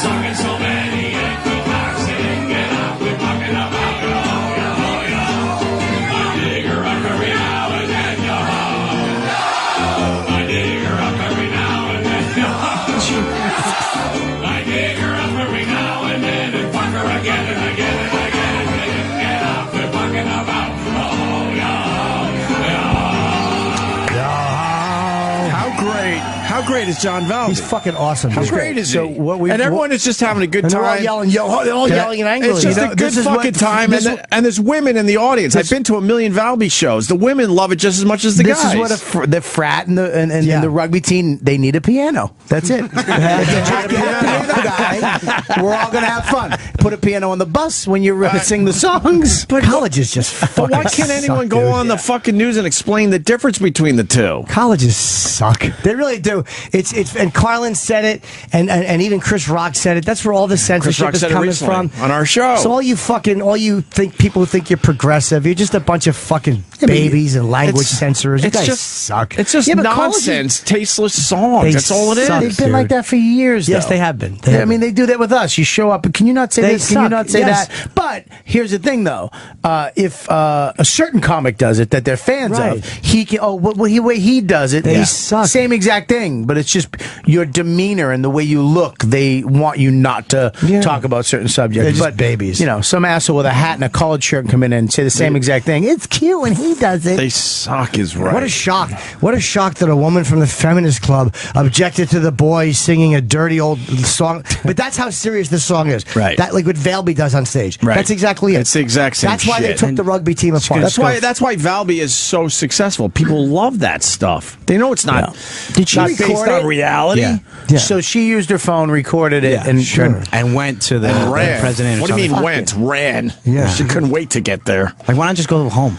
Sucking so many empty cocks, singing up, we're talking about yo. I dig her up every now and then, yo. I dig her up every now and then, yo. I dig her up every now and then and fuck her again and again and again and get up, we're talking about How great is John Valby? He's fucking awesome. How great is he? So and everyone is just having a good time. They're all yelling, they're all yelling angrily. It's just a good fucking time. And there's women in the audience. I've been to a million Valby shows. The women love it just as much as the guys. This is what the frat and the rugby team, they need a piano. That's it. We're all going to have fun. Put a piano on the bus when you sing the songs. But colleges just fucking But why can't anyone go on the fucking news and explain the difference between the two? Colleges suck. They really do. It's and Carlin said it, and even Chris Rock said it. That's where all the censorship is coming from on our show. So all you people who think you're progressive, you're just a bunch of fucking babies and language censors. You guys suck. It's just nonsense, tasteless songs. That's all it is. They've been like that for years. Yes, though. they have been. I mean, they do that with us. You show up, can you not say this? Can you not say that? But here's the thing, though. If a certain comic does it that they're fans of, he can. The way he does it, they suck. Same exact thing, but it's just your demeanor and the way you look. They want you not to talk about certain subjects. They're just babies. You know, some asshole with a hat and a collared shirt can come in and say the same exact thing. It's cute when he does it. They suck is right. What a shock. What a shock that a woman from the feminist club objected to the boy singing a dirty old song. But that's how serious this song is. Right. That, like what Valby does on stage. Right. That's exactly it. It's the exact same That's why they shit. took the rugby team apart. That's why Valby is so successful. People love that stuff. They know it's not, Did she not record based it? on reality. Yeah. So she used her phone, recorded it, and went to the president. What do you mean went? Ran. Yeah. She couldn't wait to get there. Like, why not just go home?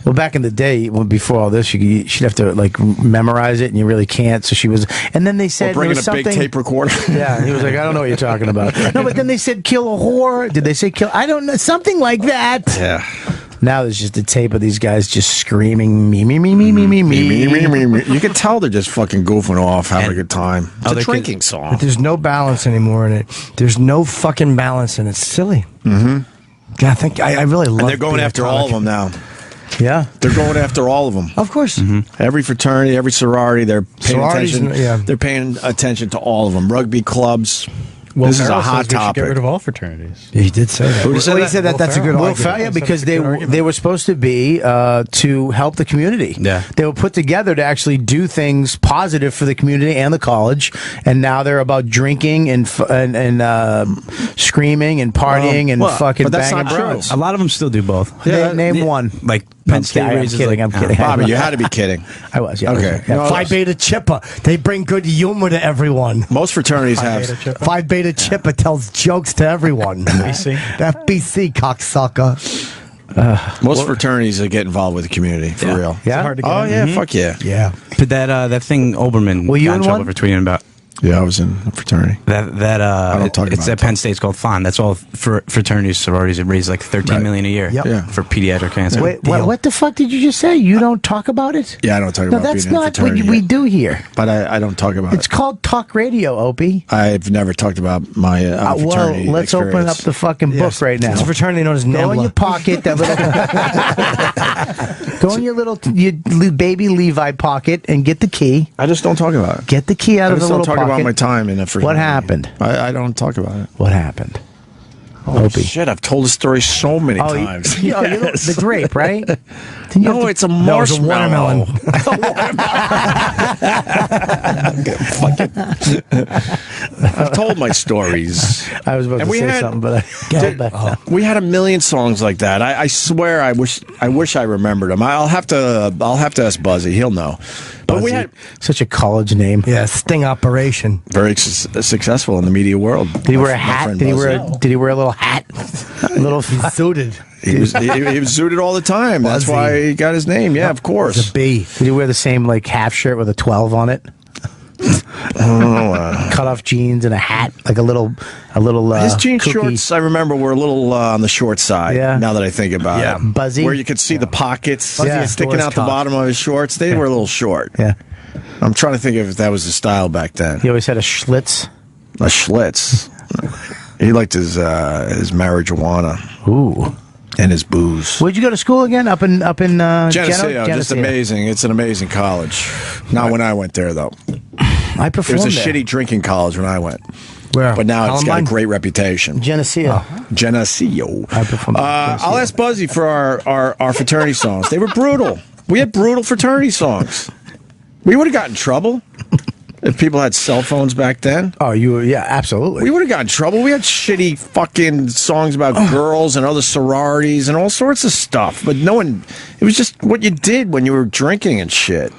Well, back in the day, before all this, she'd have to like memorize it, and you really can't. So she was, and then they said bringing there was a big something, tape recorder. Yeah, he was like, I don't know what you're talking about. No, but then they said kill a whore. Did they say kill? I don't know, something like that. Yeah. Now there's just a tape of these guys just screaming me. You can tell they're just fucking goofing off, having a good time. It's a drinking song. But there's no balance anymore in it. There's no fucking balance, and it's silly. Mm-hmm. Yeah, I really love. And they're going after all of them now. Yeah, they're going after all of them. Of course. Mm-hmm. Every fraternity, every sorority, they're paying attention. Yeah. They're paying attention to all of them. Rugby clubs. Well, this is a hot topic. Get rid of all fraternities. He did say that. Who said He that? said that. That's a good argument. Yeah, because they were supposed to be to help the community. Yeah, they were put together to actually do things positive for the community and the college, and now they're about drinking and screaming and partying and fucking banging bros. A lot of them still do both. Yeah, name one. Like Penn State I'm kidding. I'm kidding. Bobby, you had to be kidding. I was. Yeah. Okay. Phi Beta Chippa. They bring good humor to everyone. Most fraternities have. Phi Beta Chippa tells jokes to everyone. FBC cocksucker. Most fraternities that get involved with the community for real. Yeah. Hard to get Oh in. yeah. Fuck yeah. Yeah. But that thing Oberman Were you got in in trouble one? for tweeting about. Yeah, I was in a fraternity. I don't talk it's about at Penn State. It's called FON. That's all for fraternities, sororities. It raises like $13 million a year for pediatric cancer. Wait, what the fuck did you just say? You don't talk about it? Yeah, I don't talk No, about that's being in a not fraternity. what we do here. But I don't talk about It's it. called talk radio, Opie. I've never talked about my fraternity Well, let's open up the fucking book right now. It's a fraternity known as Go in NAMBLA. your pocket, that little. Go in your baby Levi pocket and get the key. I just don't talk about it. Get the key out I of the just little don't talk pocket. about my time in a fraternity. What happened? I don't talk about it. What happened? Oh, Opie. shit, I've told the story so many times. The grape, right? No, it's a marshmallow. I've told my stories. I was about to say something, but we had a million songs like that. I swear, I wish I remembered them. I'll have to ask Buzzy. He'll know. But we had such a college name. Yeah, sting operation. very successful in the media world. Did he wear a hat? Did he wear a little hat? A little suited. He was zooted all the time. That's why he got his name. Yeah, of course. The B. Did he wear the same like half shirt with a 12 on it? Cut off jeans and a hat, like a little. His jean cookie. shorts, I remember, were a little on the short side. Yeah. Now that I think about it, Buzzy, where you could see the pockets sticking out the top. bottom of his shorts. They were a little short. Yeah. I'm trying to think if that was the style back then. He always had a Schlitz. A Schlitz. He liked his marijuana. Ooh. And his booze. Where'd you go to school again? Up in Geneseo. Just amazing. It's an amazing college. Not when I went there, though. I performed It was a there. shitty drinking college when I went. Where? But now it's got a Columbine? great reputation. Geneseo. Geneseo. I performed I'll ask Buzzy for our fraternity songs. They were brutal. We had brutal fraternity songs. We would have gotten in trouble. If people had cell phones back then. Oh, yeah, absolutely. We would have got in trouble. We had shitty fucking songs about girls and other sororities and all sorts of stuff. But no one, it was just what you did when you were drinking and shit.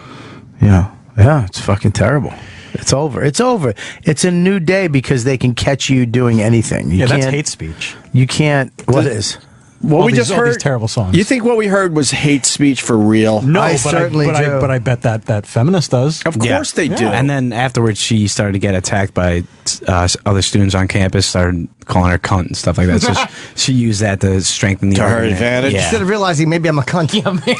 Yeah. Yeah, it's fucking terrible. It's over. It's over. It's a new day because they can catch you doing anything. You that's hate speech. You can't. What is? What we just heard. These terrible songs. You think what we heard was hate speech for real? No, I but certainly do. But I bet that feminist does. Of course they do. And then afterwards, she started to get attacked by other students on campus, started calling her cunt and stuff like that. So she used that to strengthen the To her argument. advantage? Yeah. Instead of realizing maybe I'm a cunt.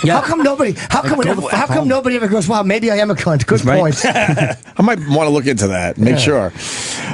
How come nobody? How come nobody ever goes? Wow, maybe I am a cunt. Good point. I might want to look into that. Make sure.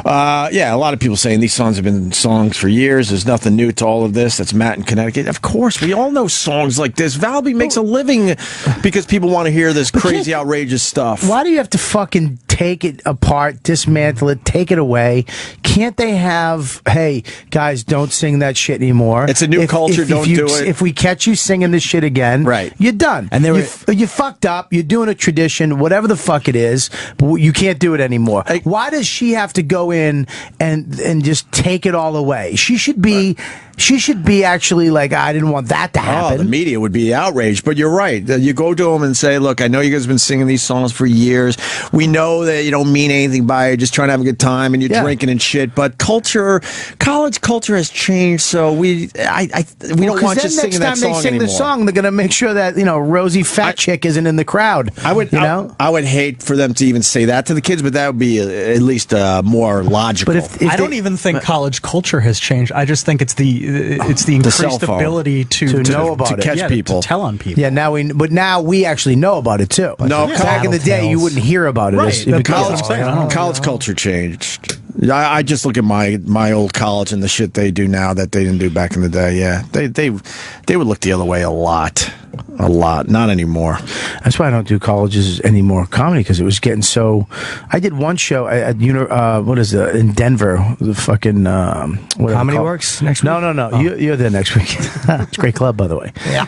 A lot of people saying these songs have been songs for years. There's nothing new to all of this. That's Matt in Connecticut. Of course, we all know songs like this. Valby makes a living because people want to hear this crazy, outrageous stuff. Why do you have to fucking take it apart, dismantle it, take it away? Can't they have, hey, guys, don't sing that shit anymore. It's a new culture, don't do it. If we catch you singing this shit again, right, you're done. And you fucked up, you're doing a tradition, whatever the fuck it is, but you can't do it anymore. Why does she have to go in and just take it all away? She should be... She should be actually like, I didn't want that to happen. Oh, the media would be outraged. But you're right. You go to them and say, look, I know you guys have been singing these songs for years. We know that you don't mean anything by it. You're just trying to have a good time and you're drinking and shit. But college culture has changed. So we don't want you singing that song anymore. Next time they sing the song, they're going to make sure that, Rosie Fat Chick isn't in the crowd. I would hate for them to even say that to the kids, but that would be at least more logical. But if I don't even think college culture has changed. I just think it's the increased ability to know about it, catch people, to tell on people. Yeah, now we actually know about it too. No, back in the day, you wouldn't hear about it. Right. College culture changed. I just look at my old college and the shit they do now that they didn't do back in the day. Yeah, they would look the other way a lot. Not anymore. That's why I don't do colleges anymore comedy, because it was getting so. I did one show at in Denver, the fucking Comedy Works next week. No. Oh. You're there next week. It's a great club, by the way. Yeah.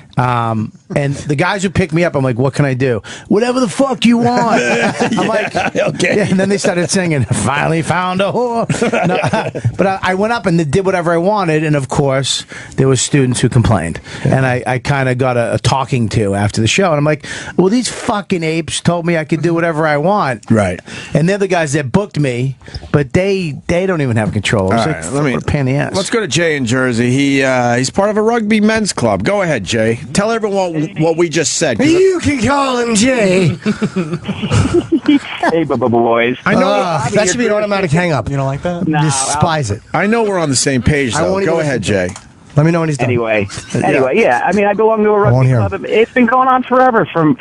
And the guys would pick me up. I'm like, what can I do? Whatever the fuck you want. I'm like, okay. Yeah, and then they started singing, finally found a whore. But I went up and did whatever I wanted, and of course there was students who complained, and I kind of got a talking to after the show, and I'm like, well, these fucking apes told me I could do whatever I want, right? And they're the guys that booked me, but they don't even have control. It's like, let me pain in the ass. Let's go to Jay in Jersey. He's part of a rugby men's club. Go ahead, Jay. Tell everyone what we just said. You can call him Jay. Hey, boys. I know that should be an automatic hang up. You don't like that? No, despise it. I know we're on the same page, though. Go ahead, Jay. Let me know when he's done. Anyway, yeah. I mean, I belong to a rugby club. It's been going on forever, from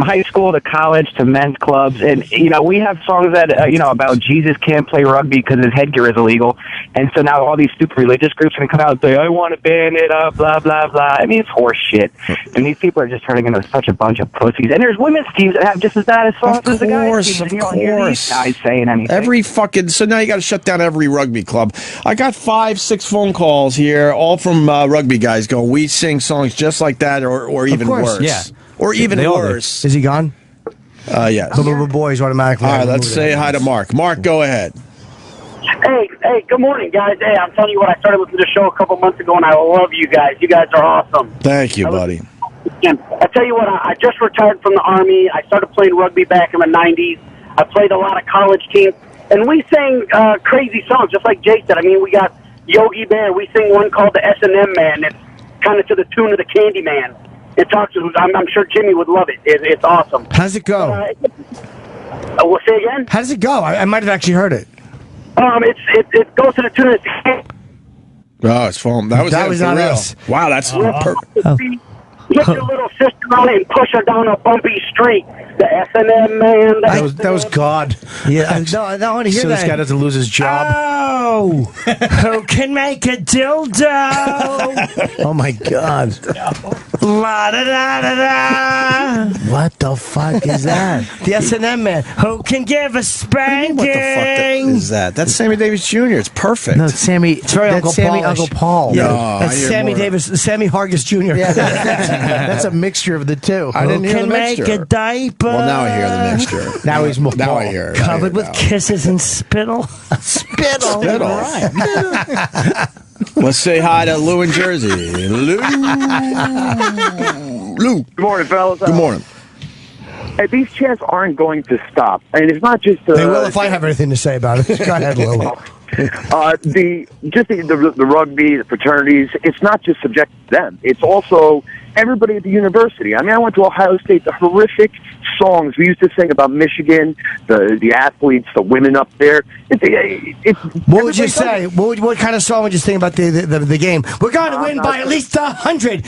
high school to college to men's clubs, and we have songs that about Jesus can't play rugby because his headgear is illegal, and so now all these stupid religious groups can come out and say, I want to ban it up, blah blah blah. I mean, it's horse shit, and these people are just turning into such a bunch of pussies. And there's women's teams that have just as bad as songs as the guys' teams. Of You don't hear these guys saying anything. So now you got to shut down every rugby club. I got 5-6 phone calls here, all from rugby guys going, we sing songs just like that or even worse. Yeah. Or even worse. Is he gone? Yes. The boys automatically. All right, let's say hi to Mark. Mark, go ahead. Hey, good morning, guys. Hey, I'm telling you what, I started listening to the show a couple months ago, and I love you guys. You guys are awesome. Thank you, buddy. I tell you what, I just retired from the Army. I started playing rugby back in the 90s. I played a lot of college teams, and we sang crazy songs, just like Jay said. I mean, we got Yogi Bear. We sing one called the S&M Man. It's kind of to the tune of the Candy Man. It talks. I'm sure Jimmy would love it. It's awesome. How does it go? We'll say again. How does it go? I might have actually heard it. It goes to the tune of the. Oh, it's phone. That was not real. us. Wow, that's perfect. Get your little sister on and push her down a bumpy street. The S&M Man. That was God. Yeah, no, I want to hear so that. this guy doesn't lose his job. Whoa! Who can make a dildo? Oh my God! La da da da da. What the fuck is that? The S&M man. Who can give a spanking? What the fuck is that? That's Sammy Davis Jr. It's perfect. No, Sammy. It's very that's Uncle Sammy Paul-ish. Uncle Paul. Yeah, No, that's I hear Sammy more. Davis, Sammy Hargis Jr. Yeah, that's a mixture of the two. I didn't hear Can the make mixture. a diaper. Well, now I hear the mixture. Now he's more Now I Paul. hear it. Covered with kisses and spittle. Spittle. Let's say hi to Lou in Jersey. Lou. Lou. Good morning, fellas. Good morning. These chants aren't going to stop. I mean, it's not just... They will if I have anything to say about it. Go ahead, Lou. the rugby, the fraternities, it's not just subject to them. It's also everybody at the university. I mean, I went to Ohio State. The horrific songs we used to sing about Michigan, the athletes, the women up there. What would you say? What kind of song would you sing about the game? We're going to win by at least 100.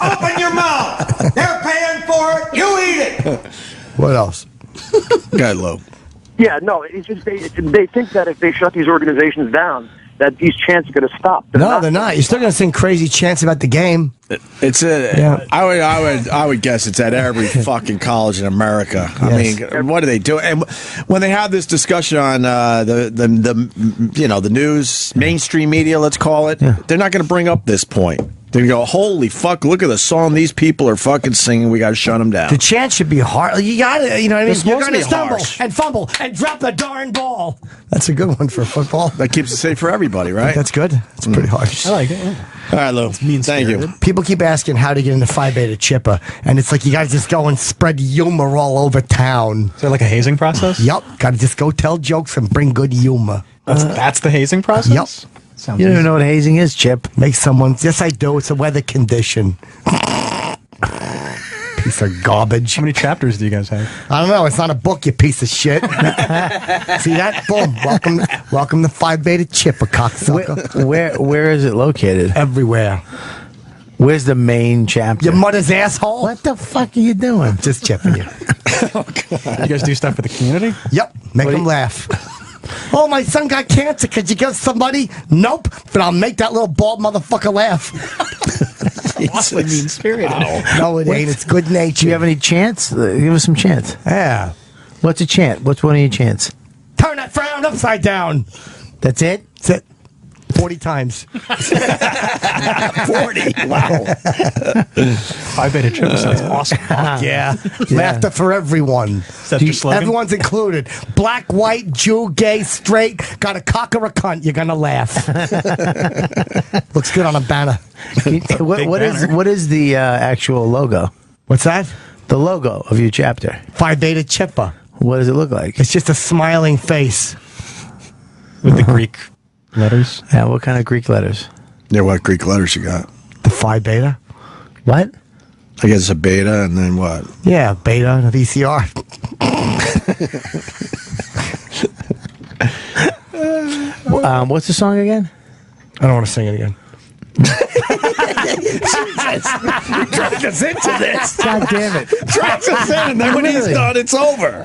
Open your mouth. They're paying for it. You eat it. What else? Go ahead, Lou. Yeah, no, it's just they think that if they shut these organizations down, that these chants are going to stop. They're not. You're still going to sing crazy chants about the game. It's Yeah. I would guess it's at every fucking college in America. I Yes. mean, what do they do? And when they have this discussion on the news, mainstream media, let's call it, they're not going to bring up this point. They go, holy fuck! Look at the song these people are fucking singing. We got to shut them down. The chant should be hard. You got to, you know what I mean? It's You're supposed to going to be stumble harsh. and fumble and drop the darn ball. That's a good one for football. That keeps it safe for everybody, right? That's good. That's pretty harsh. I like it. Yeah. All right, Lou. Thank you. People keep asking how to get into Phi Beta Chippa, and it's like you guys just go and spread humor all over town. Is there like a hazing process? Yup, got to just go tell jokes and bring good humor. That's the hazing process? Yup. Sounds You don't easy. even know what hazing is, Chip. Make someone. Yes, I do. It's a weather condition. Piece of garbage. How many chapters do you guys have? I don't know. It's not a book, you piece of shit. See that? Boom. Welcome to Phi Beta Chippa, cocksucker. Where is it located? Everywhere. Where's the main chapter? Your mother's asshole. What the fuck are you doing? Just chipping you. You guys do stuff for the community? Yep. Make them laugh. Oh, my son got cancer. Could you give somebody? Nope. But I'll make that little bald motherfucker laugh. Awfully mean-spirited. No, it ain't. It's good nature. Do you have any chants? Give us some chants. Yeah. What's a chant? What's one of your chants? Turn that frown upside down. That's it? That's it. 40 times. 40. Wow. Phi Beta Chippa sounds awesome. Yeah. Laughter for everyone. Is that your slogan? Everyone's included. Black, white, Jew, gay, straight. Got a cock or a cunt. You're going to laugh. Looks good on a banner. What is the actual logo? What's that? The logo of your chapter. Phi Beta Chippa. What does it look like? It's just a smiling face. With the Greek letters? Yeah, what kind of Greek letters? Yeah, what Greek letters you got? The Phi Beta. What? I guess it's a beta, and then what? Yeah, beta and a VCR. What's the song again? I don't want to sing it again. Dragged us into this. God damn it. Drags us in, and then when he's Really? done, it's over.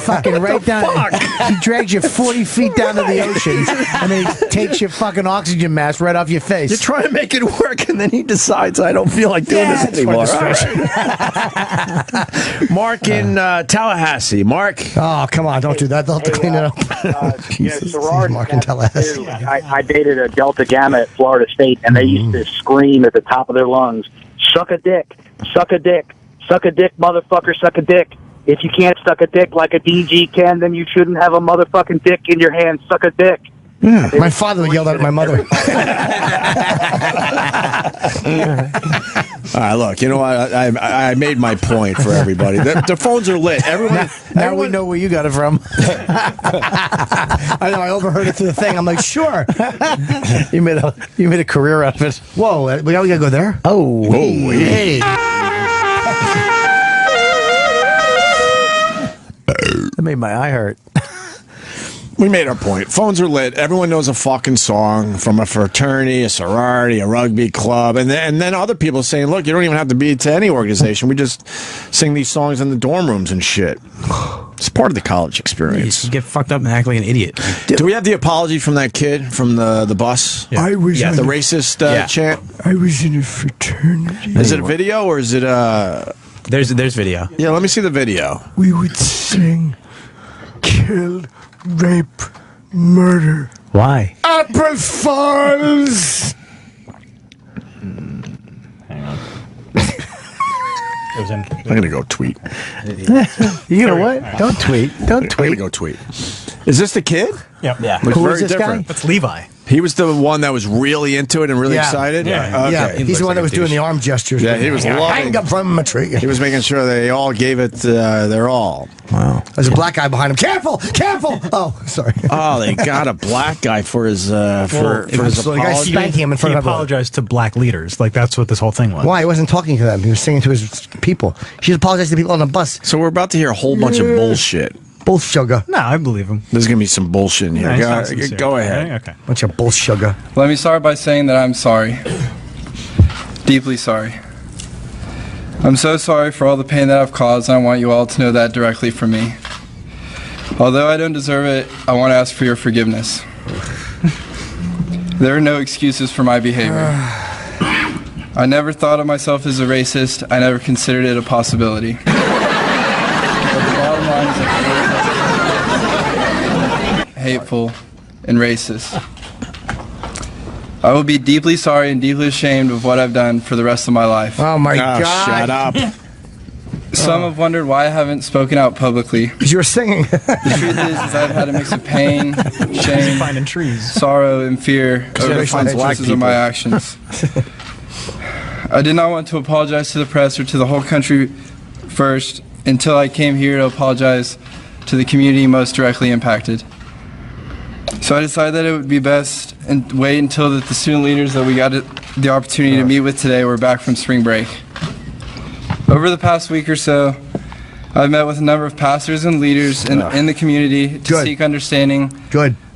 Fucking right down. He drags you 40 feet down to the ocean, and then he takes your fucking oxygen mask right off your face. You're trying to make it work, and then he decides I don't feel like doing this anymore. All right. Mark in Tallahassee. Mark. Oh, come on. Don't do that. They'll have to clean it up. Jesus. Mark in Tallahassee. I dated a Delta Gamma at Florida State, and they used to scream at the top of their lungs, suck a dick, suck a dick, suck a dick, motherfucker, suck a dick. If you can't suck a dick like a DG can, then you shouldn't have a motherfucking dick in your hand. Suck a dick. Yeah, my father would yell that at my mother. All right, look, you know what? I made my point for everybody. The phones are lit. Now we know where you got it from. I know. I overheard it through the thing. I'm like, sure. You made a career out of it. Whoa, we gotta go there. Oh, Hey. that made my eye hurt. We made our point. Phones are lit. Everyone knows a fucking song from a fraternity, a sorority, a rugby club, and then other people saying, "Look, you don't even have to be to any organization. We just sing these songs in the dorm rooms and shit." It's part of the college experience. You get fucked up and act like an idiot. Do we have the apology from that kid from the bus? I was the racist chant. I was in a fraternity. Is it a video or is it There's video. Yeah, let me see the video. We would sing, kill, rape, murder. Why? April Falls. I'm gonna go tweet. You know what? Don't tweet. Don't I'm tweet. gonna go tweet. Is this the kid? Yep. Yeah. Looks Who very is this different. guy? That's Levi. He was the one that was really into it and really excited. Yeah. Okay. Yeah, he's the one that was doing the arm gestures. Yeah, he was loving. Hang up from a tree. He was making sure they all gave it their all. Wow. There's a black guy behind him. Careful! Careful! Oh, sorry. Oh, they got a black guy for his for his the guy apology. spanking him in front He of everyone. apologized to black leaders. Like, that's what this whole thing was. Why? He wasn't talking to them. He was singing to his people. She apologized to people on the bus. So we're about to hear a whole bunch of bullshit. Bull sugar. No, I believe him. There's gonna be some bullshit in here. No, he's not sincere. Go ahead. Okay. Bunch of bull sugar. Let me start by saying that I'm sorry. Deeply sorry. I'm so sorry for all the pain that I've caused, and I want you all to know that directly from me. Although I don't deserve it, I want to ask for your forgiveness. There are no excuses for my behavior. I never thought of myself as a racist. I never considered it a possibility. But the bottom line is that hateful and racist. I will be deeply sorry and deeply ashamed of what I've done for the rest of my life. Oh my God! Shut up. Some have wondered why I haven't spoken out publicly. Because you were singing. The truth is I've had a mix of pain, shame, Finding trees. sorrow, and fear over the he finds black consequences of my actions. I did not want to apologize to the press or to the whole country first until I came here to apologize to the community most directly impacted. So I decided that it would be best and wait until the student leaders that we got the opportunity to meet with today were back from spring break. Over the past week or so, I've met with a number of pastors and leaders in the community to seek understanding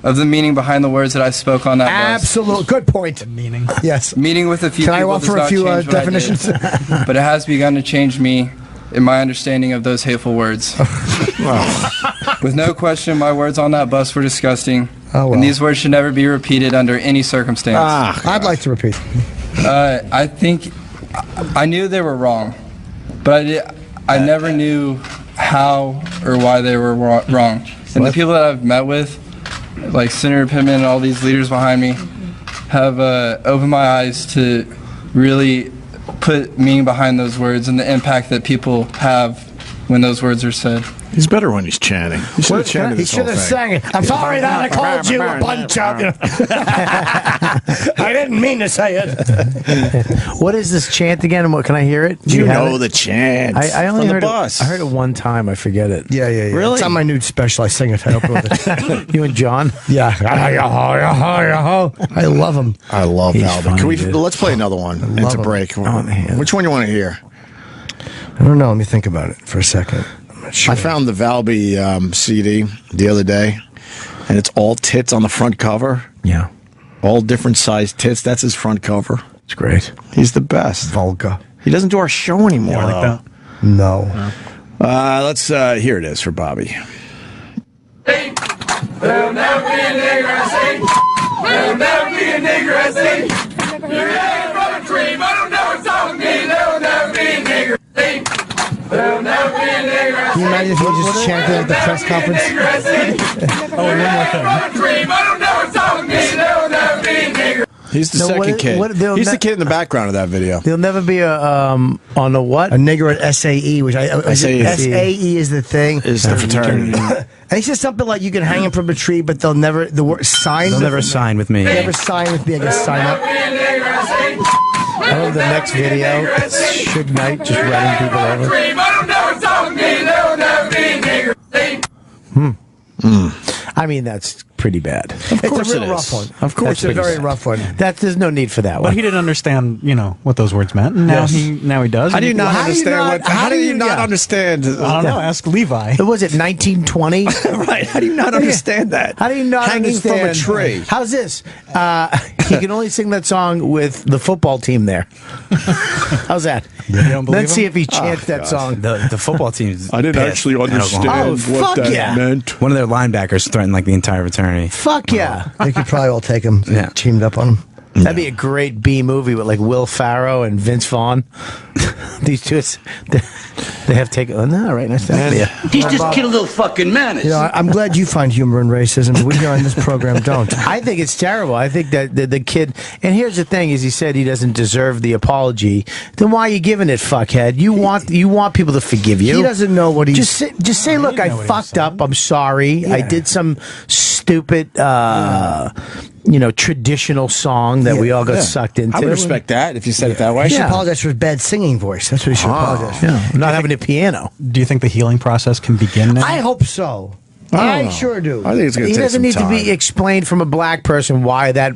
of the meaning behind the words that I spoke on that bus. Absolute. Good point. Meaning. Yes. Meeting with a few Can I people offer does a not few change what I did, definitions? but it has begun to change me in my understanding of those hateful words. With no question, my words on that bus were disgusting, and these words should never be repeated under any circumstance. I'd like to repeat. I think I knew they were wrong, but I never knew how or why they were wrong. And the people that I've met with, like Senator Pittman and all these leaders behind me, have opened my eyes to really put meaning behind those words and the impact that people have when those words are said. He's better when he's chanting. He should have chanted He this whole should have thing. sang it. I'm sorry that I called you a bunch of. I didn't mean to say it. What is this chant again? And what can I hear it? You have know it? the chant. I only from heard the bus. it. I heard it one time. I forget it. Yeah. Really? It's on my new special. I sing it. I open with it. You and John? Yeah. I love him. I love He's Alvin. funny, Can we? dude. Let's play another one. It's a him. break. Oh, man. Which one you want to hear? I don't know. Let me think about it for a second. I'm not sure. I found the Valby CD the other day, and it's all tits on the front cover. Yeah. All different sized tits. That's his front cover. It's great. He's the best. Vulgar. He doesn't do our show anymore. You like that? No. Let's here it is for Bobby. There'll never be a nigger I see. There'll never be a nigger I see. You ain't from a tree, but don't know what's on me. There'll never be a nigger I see. There'll never be a nigger I see. Can you imagine if you just chanted at the press conference? Oh, and one more thing. From a tree, but don't know what's on me. There'll never be a nigger. He's the No, second kid. He's the kid in the background of that video. There'll never be a on a what? A nigger at SAE, which SAE. SAE is the thing. Is the fraternity. And he says something like you can hang him from a tree, but they'll never sign. They'll never sign with me. Never sign with me. I guess sign up. I love the next video. It's Suge Knight just running people over. I mean, that's pretty bad. Of course It's a it real is. rough one. Of course It's a it very is. rough one. There's no need for that But one. he didn't understand, what those words meant. And now he does. How do you not How do you understand not- what? How do you not understand? I don't know. Ask Levi. What was it, 1920? Right? How do you not understand that? How do you not Hanging understand? from a tree. How's this? he can only sing that song with the football team there. How's that? Let's see if he chants that song. The football team. I didn't actually understand what that meant. One of their linebackers threatened like the entire fraternity. Fuck yeah. They could probably all take him. Yeah. Teamed up on him. That'd be a great B movie with like Will Ferrell and Vince Vaughn. These two, they have taken. Oh, no, right next to He's just killed a little fucking menace. You know, I'm glad you find humor in racism, but we here on this program don't. I think it's terrible. I think that the kid. And here's the thing: is he said he doesn't deserve the apology. Then why are you giving it, fuckhead? You want people to forgive you. He doesn't know what he's. Just say, look, I fucked up. I'm sorry. I did some stupid. Traditional song that we all got sucked into. I would respect that if you said it that way. He should apologize for his bad singing voice. That's what he should apologize for. Yeah, not having a piano. Do you think the healing process can begin now? I hope so. I sure do. I think it's going to take He doesn't some need time. to be explained from a black person why that.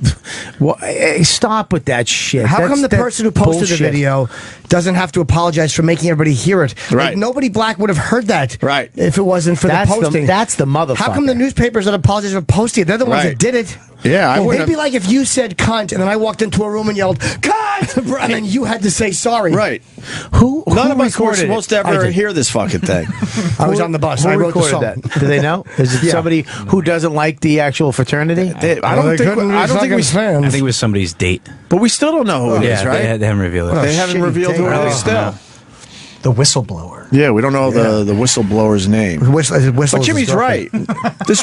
Stop with that shit. How come the person who posted bullshit. the video doesn't have to apologize for making everybody hear it? Right. Like, nobody black would have heard that. Right. If it wasn't for the posting. That's the motherfucker. How come the newspapers that apologize for posting it? They're the ones that did it. Yeah, I would It'd be like if you said cunt and then I walked into a room and yelled cunt, and then you had to say sorry. Right. None of us were supposed to ever hear this fucking thing. I was on the bus. Who I wrote the recorded song. that? Do they know? Is it somebody who doesn't like the actual fraternity? I don't think we. I think it was somebody's date. But we still don't know who it is, right? They haven't revealed it. They haven't revealed who it is still. The whistleblower. Yeah, we don't know the whistleblower's name. But Jimmy's right. This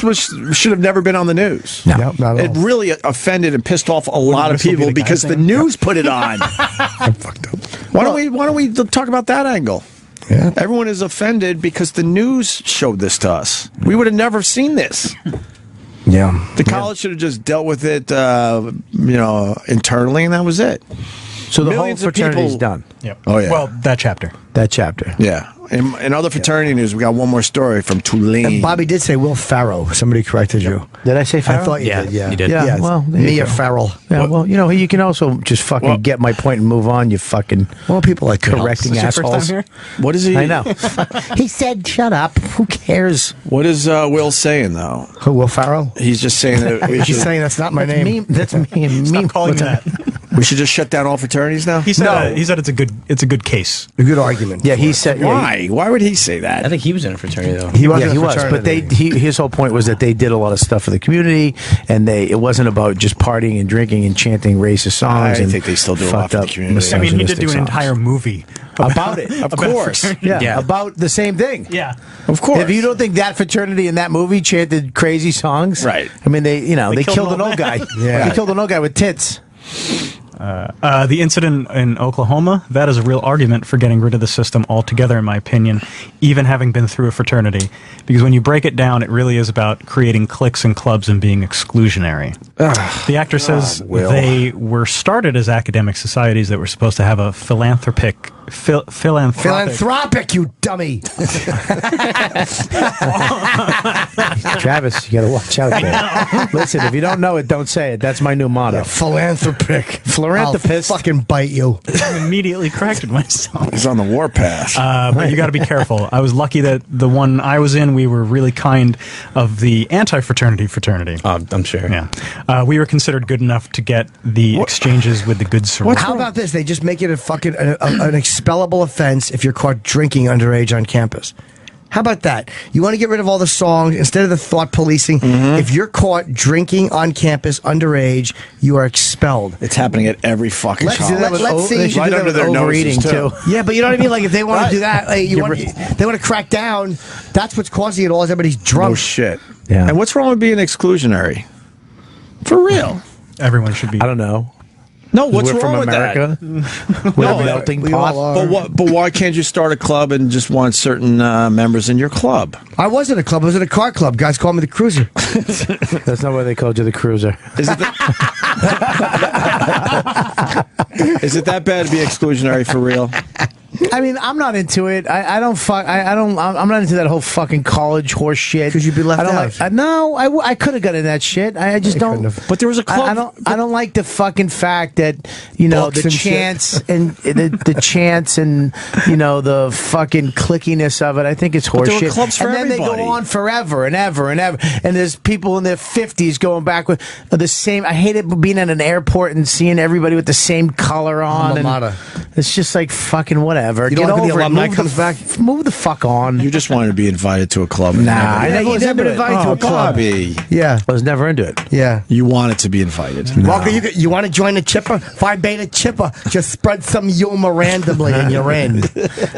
should have never been on the news. No, not at all. It really offended and pissed off a lot of people because the news put it on. I'm fucked up. Why don't we talk about that angle? Yeah. Everyone is offended because the news showed this to us. We would have never seen this. Yeah. The college should have just dealt with it, internally, and that was it. So the Millions whole of people- fraternity's done. Yep. Oh, yeah. Well, that chapter. That chapter. Yeah. In other fraternity news, we got one more story from Tulane. And Bobby did say Will Ferrell. Somebody corrected you. Did I say Farrell? I thought you did. Yeah, you did. Yeah, well, there you Mia go. Farrell. Yeah, well, you can also just fucking get my point and move on. You fucking People like correcting Is this your assholes. first time here? What is he? I know. He said, "Shut up." Who cares? What is Will saying though? Who, Will Ferrell? He's just saying that we He's should, saying that's not my name. That's me. And me. Calling that. we should just shut down all fraternities now. He said it's a good case. A good argument. Yeah, he said. Why? Why would he say that? I think he was in a fraternity though. He was. Yeah, he was. But his whole point was that they did a lot of stuff for the community, and it wasn't about just partying and drinking and chanting racist songs. I and think they still do a lot for the community. I mean, he did do an misogynistic entire songs. movie about it. Of course. Yeah, about the same thing. Yeah. Of course. If you don't think that fraternity in that movie chanted crazy songs, Right. I mean, they killed an old guy. Yeah. They killed an old guy with tits. The incident in Oklahoma, that is a real argument for getting rid of the system altogether, in my opinion, even having been through a fraternity. Because when you break it down, it really is about creating cliques and clubs and being exclusionary. The actor says they were started as academic societies that were supposed to have a philanthropic, Philanthropic, you dummy. Travis, you got to watch out there. Listen, if you don't know it, don't say it. That's my new motto. Philanthropic. Philanthropist. I'll fucking bite you. I immediately corrected myself. He's on the warpath. But you got to be careful. I was lucky that the one I was in, we were really kind of the anti-fraternity. I'm sure. Yeah. We were considered good enough to get the exchanges with the good sorority. How about this? They just make it a fucking an expellable offense if you're caught drinking underage on campus. How about that? You want to get rid of all the songs instead of the thought policing? If you're caught drinking on campus underage, you are expelled. It's happening at every fucking college. Let's see. They should do that with overeating too. Yeah, but you know what I mean? Like, if they want to do that, like, they want to crack down. That's what's causing it all. Is everybody's drunk. No shit. Yeah. And what's wrong with being exclusionary? For real. Everyone should be. I don't know. No, what's We're wrong from with America. that? With a melting we pot. all are. But why can't you start a club and just want certain members in your club? I was in a club. I was in a car club. Guys called me the Cruiser. That's not why they called you the Cruiser. Is it, is it that bad to be exclusionary for real? I mean, I'm not into it. I'm not into that whole fucking college horse shit. Could you be left out? No, I could have gotten that shit. I just don't. But there was a club. I don't like the fucking fact that the chants and the chants and the fucking clickiness of it. I think it's horse shit. Clubs for and then everybody. they go on forever and ever and ever. And there's people in their 50s going back with the same. I hate it being at an airport and seeing everybody with the same color on. And it's just like fucking whatever. You don't like when the alumni comes back? Move the fuck on. You just wanted to be invited to a club. Nah, I was never never invited to a club. Bobby. Yeah. I was never into it. Yeah. You wanted to be invited. Walker, you want to join the chipper? Phi Beta chipper. Just spread some humor randomly and you're in.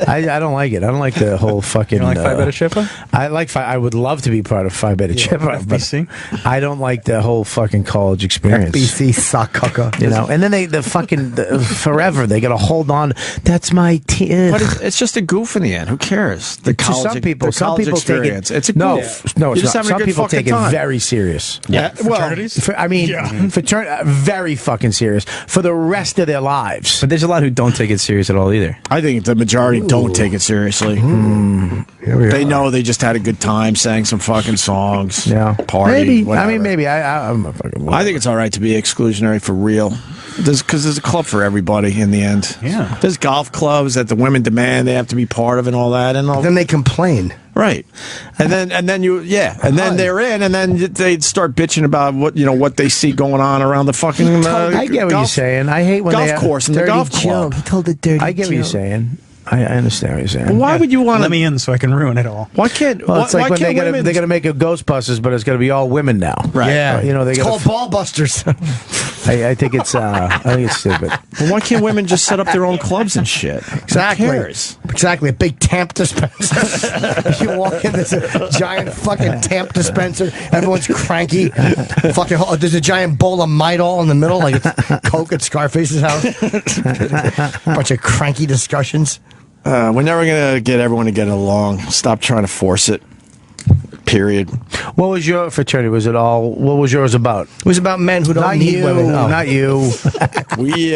I don't like it. I don't like the whole fucking. You don't like Phi Beta Chippa? I would love to be part of Phi Beta Chippa. FBC? But I don't like the whole fucking college experience. BC sucker. And then they forever they got to hold on. That's my team. But it's just a goof in the end. Who cares? The college, some people experience. Take it. It's a goof. No, it's just not. having a Some good people fucking take it time. very serious. Yeah. Fraternities? Very fucking serious for the rest of their lives. But there's a lot who don't take it serious at all either. I think the majority don't take it seriously. They know they just had a good time, sang some fucking songs. Yeah, party. Maybe. Whatever. I mean, maybe. I'm a fucking. I think it's all right to be exclusionary for real. Because there's a club for everybody in the end. Yeah. There's golf clubs that the women demand they have to be part of and all that. And all. Then they complain. Right. And then they're in, and then they start bitching about what they see going on around the fucking I get what you're saying. I hate when golf course and the golf club. He told the dirty I get what you're saying. I understand what you're saying. Well, why would you want to let me in so I can ruin it all? Why can't? Well, it's like when they're they're gonna make a Ghostbusters, but it's gonna be all women now. Right. Yeah. They called ball busters. I think it's stupid. Well, why can't women just set up their own clubs and shit? Exactly. Who cares? Exactly. A big tamp dispenser. You walk in, there's a giant fucking tamp dispenser. Everyone's cranky. Fucking. There's a giant bowl of Midol in the middle, like it's Coke at Scarface's house. Bunch of cranky discussions. We're never going to get everyone to get along. Stop trying to force it. Period. What was your fraternity? What was yours about? It was about men who don't need women. Oh. Not you. We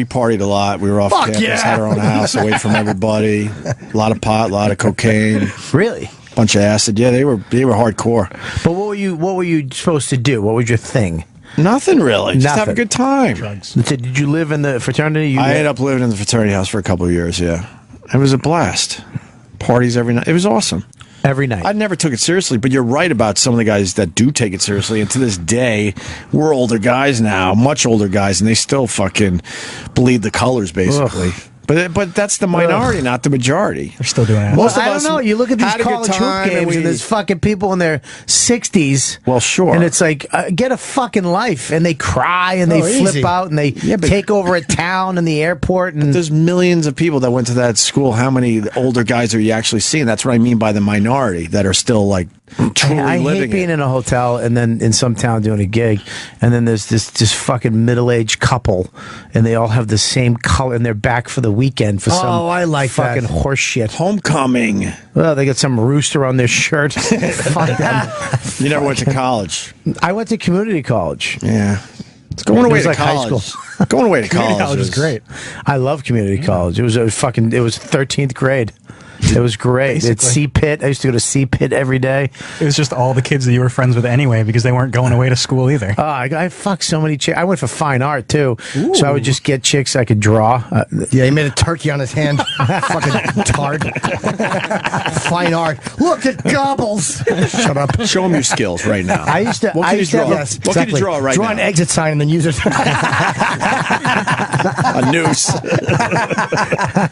partied a lot. We were off campus, had our own house, away from everybody. A lot of pot, a lot of cocaine. Really? Bunch of acid. Yeah, they were hardcore. But what were you supposed to do? What was your thing? Nothing really. Just have a good time. Drugs. Did you live in the fraternity? I ended up living in the fraternity house for a couple of years, yeah. It was a blast. Parties every night. It was awesome. Every night. I never took it seriously, but you're right about some of the guys that do take it seriously. And to this day, we're older guys now, much older guys, and they still fucking bleed the colors, basically. Ugh. But that's the minority, not the majority. They're still doing it. Most of us, I don't know. You look at these college hoop games, and there's fucking people in their 60s. Well, sure. And it's like, get a fucking life. And they cry, and they flip out, and they take over a town and the airport. And there's millions of people that went to that school. How many older guys are you actually seeing? That's what I mean by the minority that are still like truly I living hate being in a hotel and then in some town doing a gig, and then there's this fucking middle-aged couple, and they all have the same color, and they're back for the weekend for some I like fucking that. horse shit. Homecoming. Well, they got some rooster on their shirt. Fuck them. You never went to college. I went to community college. Yeah. It's going away to like college. high school. Going away to college. College was great. I love community college. It was 13th grade. It was great. It's C-Pit. I used to go to C-Pit every day. It was just all the kids that you were friends with anyway because they weren't going away to school either. I fucked so many chicks. I went for fine art, too. Ooh. So I would just get chicks I could draw. Yeah, he made a turkey on his hand. Fucking tart. Fine art. Look, it gobbles. Shut up. Show them your skills right now. I used to. What can you draw? Yes, what can you draw right now? Draw an exit sign and then use it. A noose.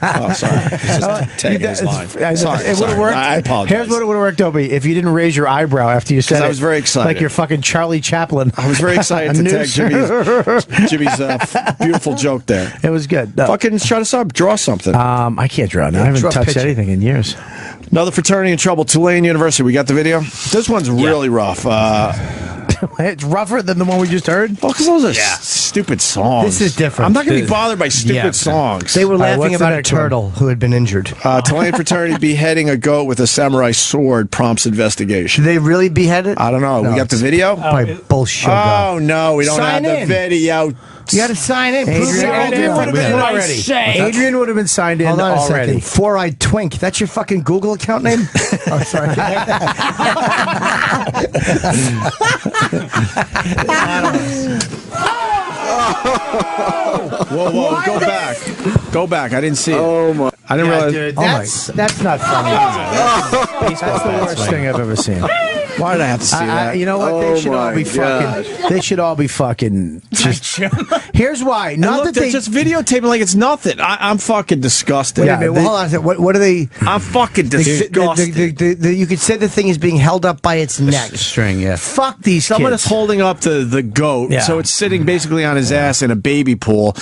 Oh, sorry. This is taking his line. Sorry. It would have worked. I apologize. Here's what it would have worked, Opie, if you didn't raise your eyebrow after you said it. I was very excited. Like you're fucking Charlie Chaplin. I was very excited to tag Jimmy's beautiful joke there. It was good. No. Fucking shut us up. Draw something. I can't draw now. I haven't touched anything in years. Another fraternity in trouble. Tulane University. We got the video. This one's really rough. It's rougher than the one we just heard. Well, because those are stupid songs. This is different. I'm not going to be bothered by stupid songs. They were laughing what's the about a next one? turtle who had been injured. Tulane fraternity beheading a goat with a samurai sword prompts investigation. Did they really behead it? I don't know. No. We got the video? Probably bullshit. Oh, no, we don't Sign have in. the video. You got to sign in. Adrian would have been already. Adrian would have been signed in Hold on a already. second. Four-eyed twink. That's your fucking Google account name? Oh, sorry. Whoa, go back. Go back. I didn't see it. Oh my! I didn't realize. Dude, that's not funny. That's the worst thing I've ever seen. Why did I have to see that? You know what? They should all be fucking. They should all be fucking. Just, here's why. Not Look, that they just videotaping like it's nothing. I'm fucking disgusted. Wait a minute. Hold on a second. What are they? I'm fucking disgusted. You could say the thing is being held up by its neck. String, yeah. fuck these Someone kids. is holding up the goat, Yeah. so it's sitting basically on his ass in a baby pool,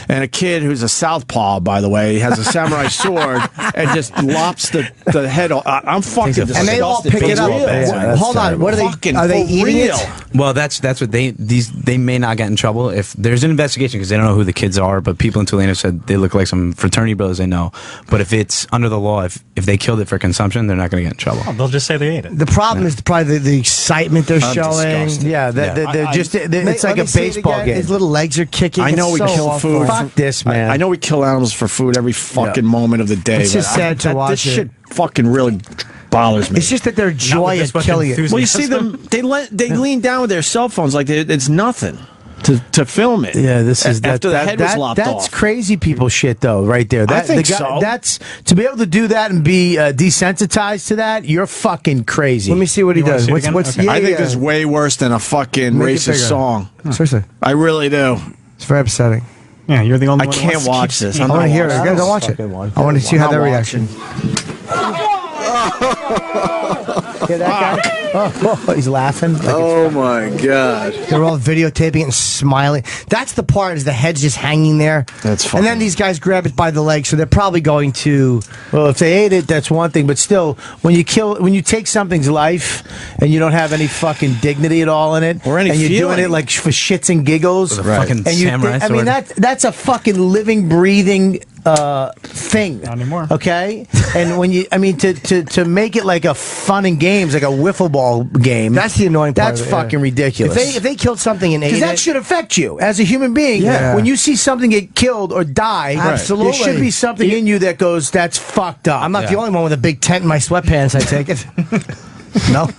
and a kid who's a southpaw, by the way, has a samurai sword and just lops the head off. I'm fucking disgusted. And they all pick it up. Yeah, Hold on. What are they? Fucking Are they for eating real. it? Well, that's what they may not get in trouble if there's an investigation because they don't know who the kids are. But people in Tulane have said they look like some fraternity brothers they know. But if it's under the law, if they killed it for consumption, they're not going to get in trouble. They'll just say they ate it. The problem is probably the excitement they're showing. disgusted. Yeah, they're just. It's like Let me a say it baseball again. game. His little legs are kicking. I know It's we so kill awful. food. Fuck this, man. I know we kill animals for food every fucking moment of the day. It's just but sad to this watch shit it. fucking really bothers me. It's just that their joy this at fucking killing it. enthusiasm. Well, you see them. They lean down with their cell phones like it's nothing to film it. Yeah, this is after the head was lopped That's off. crazy people shit, though, right there. I think so. That's to be able to do that and be desensitized to that. You're fucking crazy. Let me see what he You wanna does. see it What's again? what's? Okay. Yeah, I think yeah. this is way worse than a fucking Make it racist bigger. song. Seriously, I really do. it's very upsetting. Yeah, you're the only I one. who can't wants to watch keep this. seeing I'm I not want to hear it. watching I gotta watch it. I want to see how I'm their not reaction. Hear that guy? Oh, he's laughing. Like Oh my God! They're all videotaping it and smiling. That's the part, is the head's just hanging there. That's And fucking- then these guys grab it by the leg, so they're probably going to. Well, if they ate it, that's one thing. But still, when you take something's life and you don't have any fucking dignity at all in it, Or any and you're doing feeling. it like for shits and giggles, With a fucking and you samurai I mean sword. that's a fucking living, breathing thing. Not anymore. Okay, and when to make it like a fun and games, like a wiffle ball game. That's the annoying part. That's of it, yeah. fucking ridiculous. If they killed something and ate Because that it, should affect you as a human being. Yeah. When you see something get killed or die, Absolutely. there should be something in you that goes, "That's fucked up." I'm not the only one with a big tent in my sweatpants. I take it. No.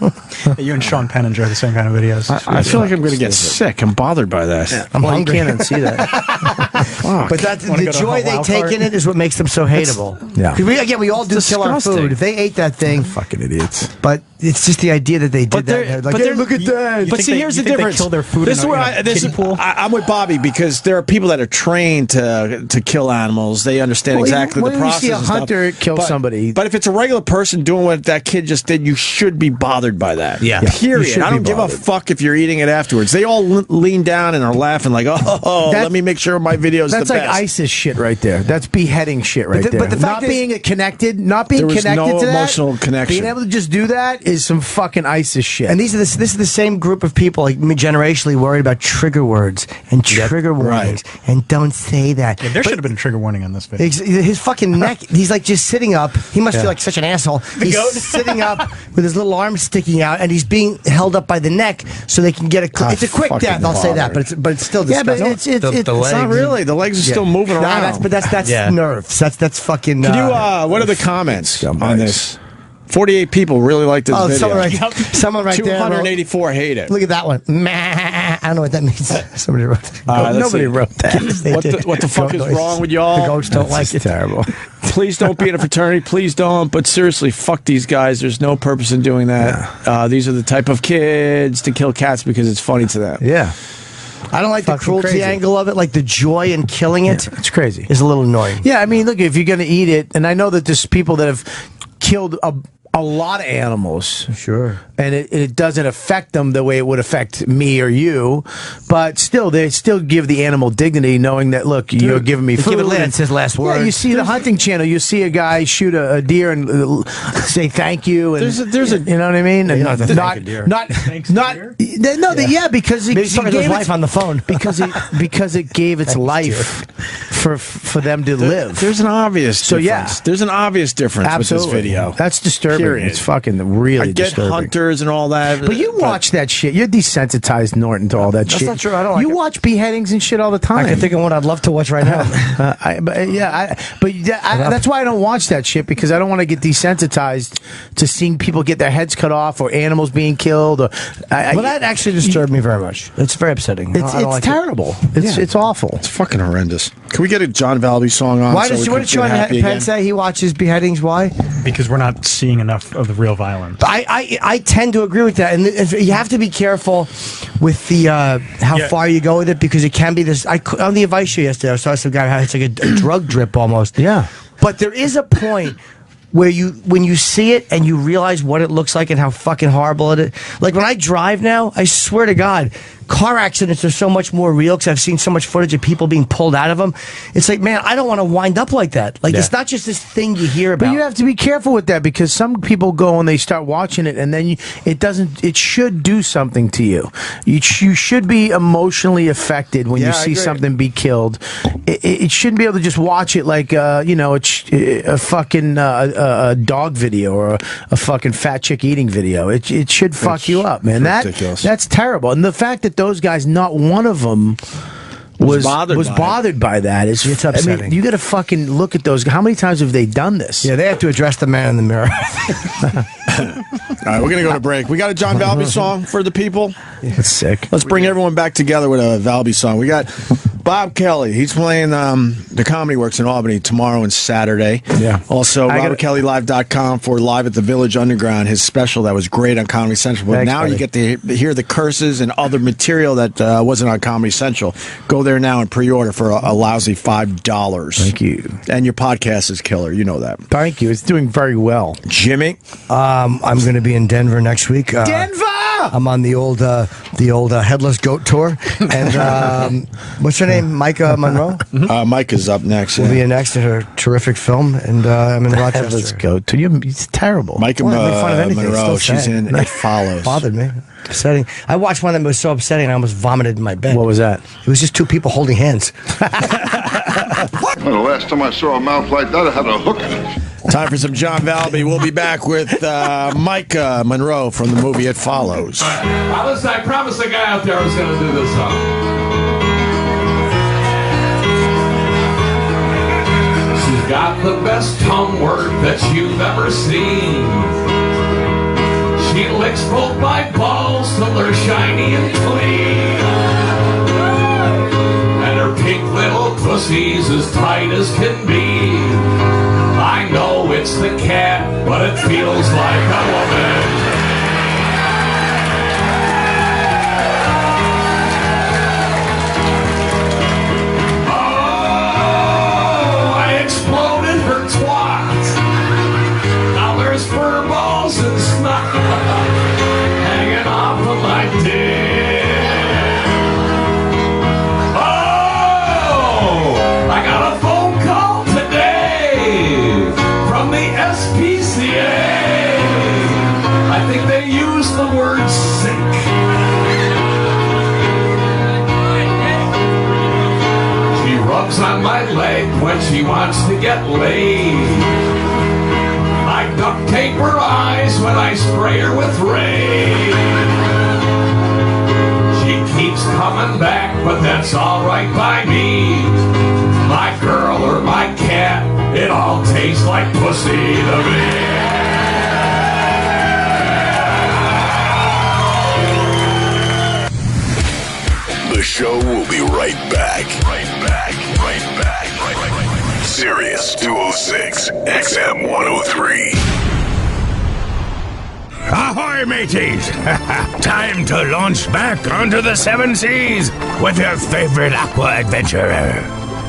You and Sean Penn enjoy the same kind of videos. I feel like I'm going to get sick. I'm bothered by that. I'm Well, hungry. you can't unsee that. But that's Wanna the go to joy a they wild take card? in it is what makes them so hateable. Yeah. 'Cause we all do kill our disgusting. food. If they ate that thing, Fucking idiots. but it's just the idea that they did But that. they're- Like, but hey, they're- look at that. But think see, they- here's you the think they difference. kill their food This in is a- where in a kiddie pool? I'm with Bobby because there are people that are trained to kill animals. They understand Well, exactly when the you process. see a and stuff. hunter kill somebody- But if it's a regular person doing what that kid just did, you should be bothered by that. Yeah. Period. You should I don't be give a bothered. fuck if you're eating it afterwards. They all lean down and are laughing like, oh, That- let me make sure my video's That's the like best. ISIS shit right there. That's beheading shit right there. but the fact not is- being connected, not being There was connected no to that, emotional connection. being able to just do that is some fucking ISIS shit. And this is the same group of people, like me, generationally worried about trigger words and trigger warnings and don't say that. Yeah, there should have been a trigger warning on this video. His fucking neck, he's like just sitting up. He must feel like such an asshole. He's sitting up with his little arms sticking out, and he's being held up by the neck so they can get it's a quick fucking death, I'll say that, but it's still yeah, but disgusting. it's The It's not legs. really. The legs are still moving Nah, around. that's Yeah. nerves. That's fucking. Could you, what are the comments on this? 48 people really like this video. Someone right there. 284 hate it. Look at that one. Meh. I don't know what that means. Somebody wrote that. Let's Nobody see. wrote that. They What did. the, what the fuck Goat is noise. wrong with y'all? The goats don't like it. terrible. Please don't be in a fraternity. Please don't. But seriously, fuck these guys. There's no purpose in doing that. These are the type of kids to kill cats because it's funny to them. Yeah. I don't like the Fucking cruelty crazy. angle of it. Like the joy in killing it It's crazy. is a little annoying. Yeah, I mean, look, if you're going to eat it, and I know that there's people that have killed a lot of animals. Sure. And it doesn't affect them the way it would affect me or you, but still, they still give the animal dignity, knowing that, look, you're giving me food. It's his last word. Yeah, you see the hunting channel, you see a guy shoot a deer and say thank you. And, there's a you know what I mean? And you don't have to thank a deer. Because he Maybe gave his life on the phone. because it gave its life for them to live. There's an obvious difference. Yeah. There's an obvious difference Absolutely. with this video. That's disturbing. Period. It's fucking really I get disturbing. hunters and all that. But you watch that shit. You're desensitized, Norton, to all that shit. That's not true. I don't like You it. watch beheadings and shit all the time. I can think of one I'd love to watch right now. That's why I don't watch that shit, because I don't want to get desensitized to seeing people get their heads cut off or animals being killed. Or that actually disturbed me very much. It's very upsetting. It's like terrible. It's awful. It's fucking horrendous. Can we get a John Valby song on? Why so does we what can did Sean get happy Penn again? say? He watches beheadings. Why? Because we're not seeing enough of the real violence. I tend to agree with that, and you have to be careful with the how far you go with it, because it can be this. On the advice show yesterday, I saw some guy how it's like a drug drip almost. Yeah, but there is a point where when you see it and you realize what it looks like and how fucking horrible it is. Like when I drive now, I swear to God, car accidents are so much more real because I've seen so much footage of people being pulled out of them. It's like, man, I don't want to wind up like that. Like, it's not just this thing you hear about. But you have to be careful with that, because some people go and they start watching it, and then it should do something to you. You should be emotionally affected when you see something be killed. It shouldn't be able to just watch it like, a fucking a dog video or a fucking fat chick eating video. It should fuck you up, man. That's terrible. And the fact that those guys, not one of them was bothered by that. It's upsetting. I mean, you got to fucking look at those. How many times have they done this? Yeah, they have to address the man in the mirror. All right, we're gonna go to break. We got a John Valby song for the people. That's sick. Let's bring everyone back together with a Valby song. We got Bob Kelly. He's playing the Comedy Works in Albany tomorrow and Saturday. Yeah. Also, RobertKellyLive.com for Live at the Village Underground, his special that was great on Comedy Central. But now you get to hear the curses and other material that wasn't on Comedy Central. Go there now and pre-order for a lousy $5. Thank you. And your podcast is killer. You know that. Thank you. It's doing very well. Jimmy? I'm going to be in Denver next week. Denver! I'm on the old Headless Goat tour. And what's her name? Maika Monroe? Maika's up next. We'll be in next at her terrific film. And I'm in Rochester. Headless Goat tour. It's terrible. Maika Monroe, she's in It Follows. Bothered me. Upsetting. I watched one that was so upsetting I almost vomited in my bed. What was that? It was just two people holding hands. Well, the last time I saw a mouth like that, it had a hook in it. Time for some John Valby. We'll be back with Maika Monroe from the movie It Follows. Listen, I promised the guy out there I was going to do this song. She's got the best tongue work that you've ever seen. She licks both my balls till they're shiny and clean. And her pink little pussy's as tight as can be. I know it's the cat, but it feels like a woman. Oh, I exploded her twat. Now there's fur balls and snot hanging off of my dick. Oh, I got a phone call today from the SPCA. I think they used the word sick. She rubs on my leg when she wants to get laid. I duct tape her eyes when I spray her with rain. She keeps coming back, but that's alright by me. My girl or my cat, it all tastes like pussy to me. The show will be right back. Right back. Sirius 206, XM 103. Ahoy, mateys! Time to launch back onto the seven seas with your favorite aqua adventurer.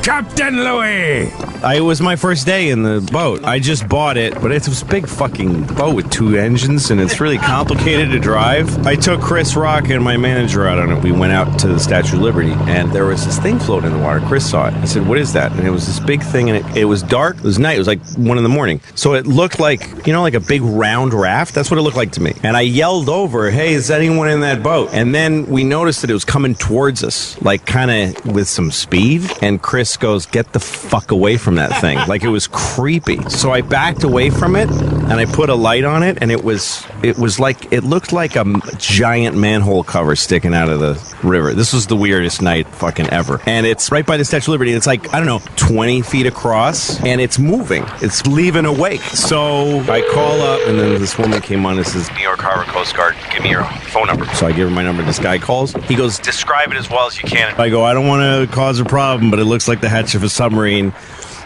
Captain Louis. It was my first day in the boat. I just bought it, but it's a big fucking boat with 2 engines, and it's really complicated to drive. I took Chris Rock and my manager out on it. We went out to the Statue of Liberty, and there was this thing floating in the water. Chris saw it. I said, what is that? And it was this big thing, and it was dark. It was night. It was like 1 a.m. So it looked like, like a big round raft. That's what it looked like to me. And I yelled over, hey, is anyone in that boat? And then we noticed that it was coming towards us, like kind of with some speed. And Chris goes, get the fuck away from that thing. Like, it was creepy. So I backed away from it, and I put a light on it, and it looked like a giant manhole cover sticking out of the river. This was the weirdest night fucking ever. And it's right by the Statue of Liberty. It's like, I don't know, 20 feet across, and it's moving. It's leaving a wake. So I call up, and then this woman came on and says, New York Harbor Coast Guard, give me your phone number. So I give her my number. This guy calls. He goes, describe it as well as you can. I go, I don't want to cause a problem, but it looks like the hatch of a submarine,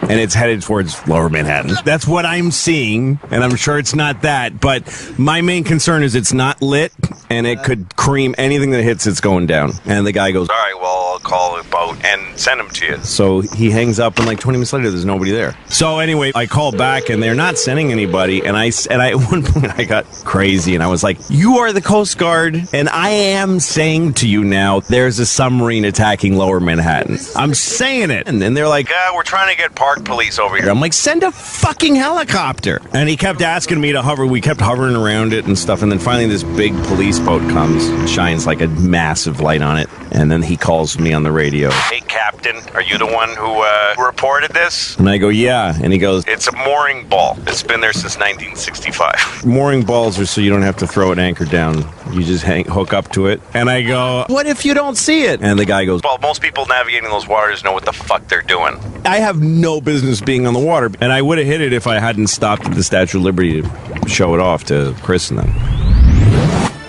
and it's headed towards Lower Manhattan. That's what I'm seeing, and I'm sure it's not that, but my main concern is it's not lit, and it could cream anything that hits, it's going down. And the guy goes, all right, well, I'll call a boat and send them to you. So he hangs up, and like 20 minutes later, there's nobody there. So anyway, I call back, and they're not sending anybody, and I at one point, I got crazy, and I was like, you are the Coast Guard, and I am saying to you now, there's a submarine attacking Lower Manhattan. I'm saying it. And then they're like, we're trying to get Park Police over here. I'm like, send a fucking helicopter. And he kept asking me to hover. We kept hovering around it and stuff. And then finally this big police boat comes, shines like a massive light on it. And then he calls me on the radio. Hey, Captain, are you the one who reported this? And I go, yeah. And he goes, it's a mooring ball. It's been there since 1965. Mooring balls are so you don't have to throw an anchor down. You just hook up to it. And I go, what if you don't see it? And the guy goes, well, most people navigating those waters know what the fuck they're doing. I have no business being on the water. And I would have hit it if I hadn't stopped at the Statue of Liberty to show it off to Chris and them.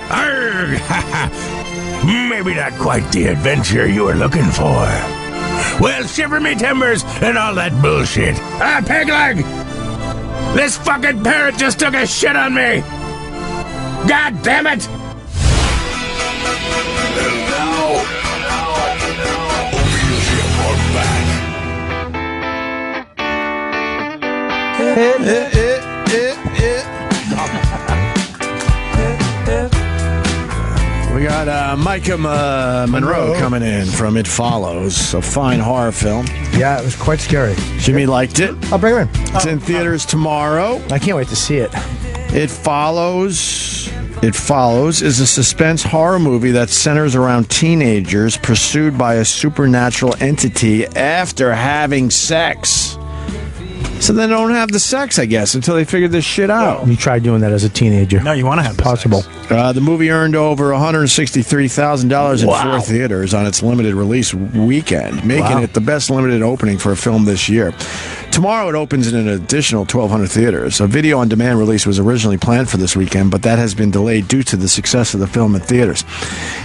Arrgh! Maybe not quite the adventure you were looking for. Well, shiver me timbers and all that bullshit. Pegleg! This fucking parrot just took a shit on me! God damn it! And now, Opie and Jim are back. We got Maika Monroe coming in from It Follows, a fine horror film. Yeah, it was quite scary. Jimmy liked it. I'll bring her in. It's in theaters tomorrow. I can't wait to see it. It Follows is a suspense horror movie that centers around teenagers pursued by a supernatural entity after having sex. So they don't have the sex, I guess, until they figure this shit out. You tried doing that as a teenager. No, you want to have possible. The movie earned over $163,000 in 4 theaters on its limited release weekend, making it the best limited opening for a film this year. Tomorrow it opens in an additional 1,200 theaters. A video-on-demand release was originally planned for this weekend, but that has been delayed due to the success of the film in theaters.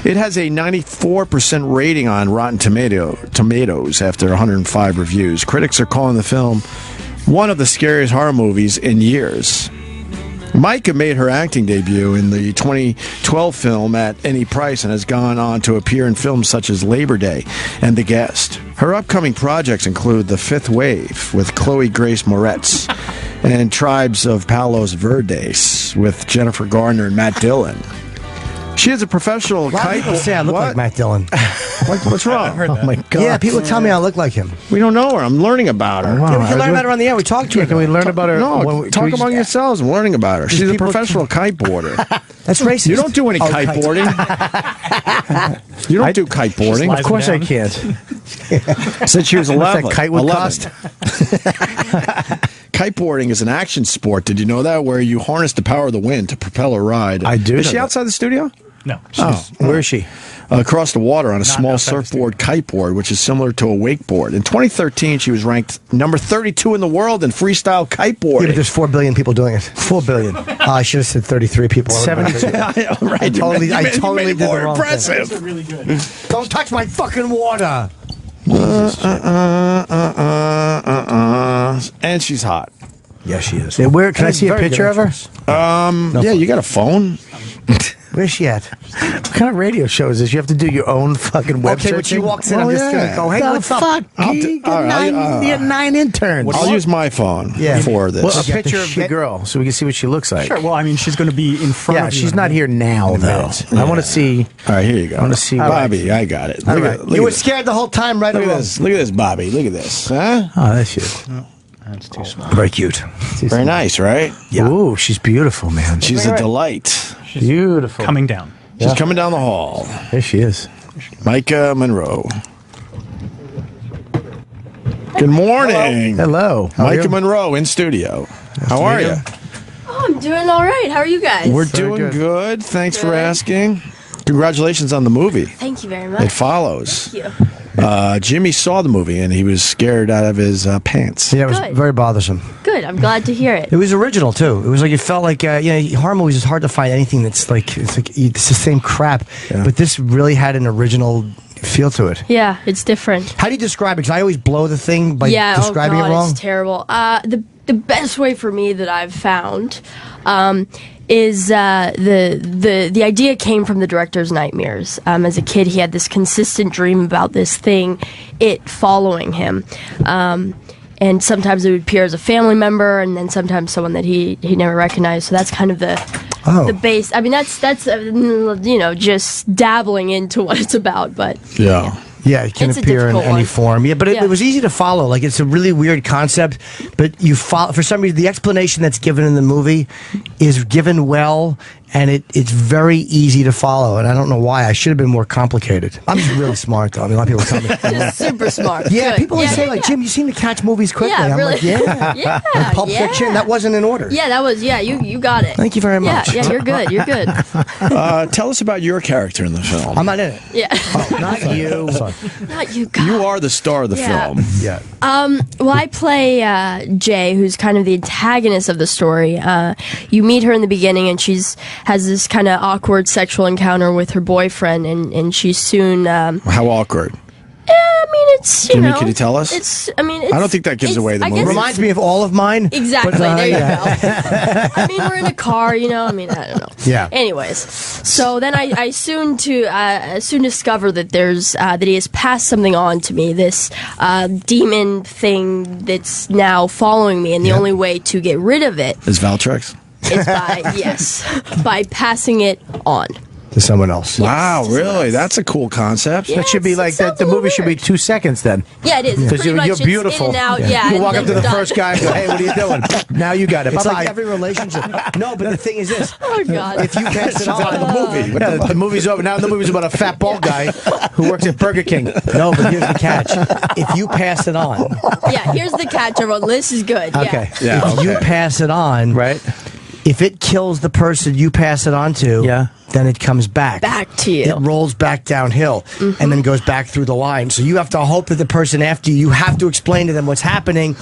It has a 94% rating on Rotten Tomatoes after 105 reviews. Critics are calling the film one of the scariest horror movies in years. Maika made her acting debut in the 2012 film At Any Price and has gone on to appear in films such as Labor Day and The Guest. Her upcoming projects include The Fifth Wave with Chloe Grace Moretz and Tribes of Palos Verdes with Jennifer Garner and Matt Dillon. She is a professional kite. People say I look like Matt Dillon. What's wrong? Oh my God! Yeah, people tell me I look like him. We don't know her. I'm learning about her. Wow. Yeah, we can learn about her on the air. We talked to her. Can we learn about her? No, talk among yourselves. I'm learning about her. She's a professional kiteboarder. That's racist. You don't do any kiteboarding. You don't do kiteboarding. Of course I can't. Since she was 11. That kite would cost. Kiteboarding is an action sport. Did you know that? Where you harness the power of the wind to propel a ride. I do. Is she outside the studio? No. Where is she? Across the water on a small surfboard kiteboard, which is similar to a wakeboard. In 2013, she was ranked number 32 in the world in freestyle kiteboarding. Yeah, but there's 4 billion people doing it. 4 billion. I should have said 33 people. 72. I totally did the wrong impressive. thing. Really good. Don't touch my fucking water. And she's hot. Yeah, she is. Yeah, where can I see a picture of her? Yeah, you got a phone? Where's she at? What kind of radio show is this? You have to do your own fucking website. Okay, when she walks in, I'm just going to go, hey, what's up? Fuck? You get 9 interns. I'll use my phone for this. Well, a picture of the girl so we can see what she looks like. Sure. Well, I mean, she's going to be in front of you. Yeah, she's not here now, though. I want to see. All right, here you go. I want to see. Bobby, I got it. You were scared the whole time, right? Look at this. Look at this, Bobby. Look at this. Huh? Oh, that's you. That's too small. Very cute. Very nice, right? Yeah. Ooh, she's beautiful, man. She's a delight. She's beautiful. Coming down. She's coming down the hall. There she is. Maika Monroe. Good morning. Hello. Maika Monroe in studio. How are you? Oh, I'm doing all right. How are you guys? We're doing good. Thanks for asking. Congratulations on the movie. Thank you very much. It follows. Thank you. Jimmy saw the movie and he was scared out of his pants. Yeah, it was Good. very bothersome. Good. I'm glad to hear it. It was original too. It was like it felt like horror movies. It's hard to find anything that's like it's the same crap. Yeah. But this really had an original feel to it. Yeah, it's different. How do you describe it? Because I always blow the thing by Yeah, describing oh God, it wrong. It's terrible. The best way for me that I've found is the idea came from the director's nightmares. As a kid, he had this consistent dream about this thing, it following him. And sometimes it would appear as a family member, and then sometimes someone that he never recognized. So that's kind of the base. I mean, that's just dabbling into what it's about, but yeah. Yeah, it can It's a appear in difficult any one. form. Yeah, but it was easy to follow. Like, it's a really weird concept, but you follow. For some reason, the explanation that's given in the movie is given well, and it's very easy to follow. And I don't know why. I should have been more complicated. I'm just really smart, though. I mean, a lot of people tell me. just super smart. Yeah, Good. people always say, like, Jim, you seem to catch movies quickly. Yeah, I'm really. like, yeah. Yeah, Pulp Fiction, that wasn't in order. Yeah, that was. Yeah, you got it. Thank you very much. Yeah, you're good. You're good. Tell us about your character in the film. I'm not in it. Yeah. Oh, not you. Not you. You are the star of the Yeah. film. Yeah. Well, I play Jay, who's kind of the antagonist of the story. You meet her in the beginning, and has this kind of awkward sexual encounter with her boyfriend, and she's soon. How awkward. I mean, it's Jimmy, can you tell us? It's. I don't think that gives away the movie. Reminds me of all of mine. Exactly. But, there you yeah. go. I mean, we're in a car, I mean, I don't know. Yeah. Anyways, so then I soon discover that that he has passed something on to me. This demon thing that's now following me, and the only way to get rid of it Is Valtrex? is by passing it on. To someone else. Wow, really? That's a cool concept. Yeah, That should be like that. The movie should be 2 seconds then. Yeah, it is. It's Because pretty much you're it's beautiful. in and out, yeah, You and walk then up to the you're first done. guy and go, "Hey, what are you doing?" Now you got it. It's Bye-bye. like every relationship. No, but the thing is this. Oh God! If you pass it on, Yeah, the movie's over. Now the movie's about a fat bald guy who works at Burger King. No, but here's the catch. If you pass it on, Yeah, here's the catch, everyone. This is good. Okay. Yeah. if you pass it on, Right? if it kills the person you pass it on to, then it comes back. Back to you. It rolls back downhill and then goes back through the line. So you have to hope that the person after you have to explain to them what's happening,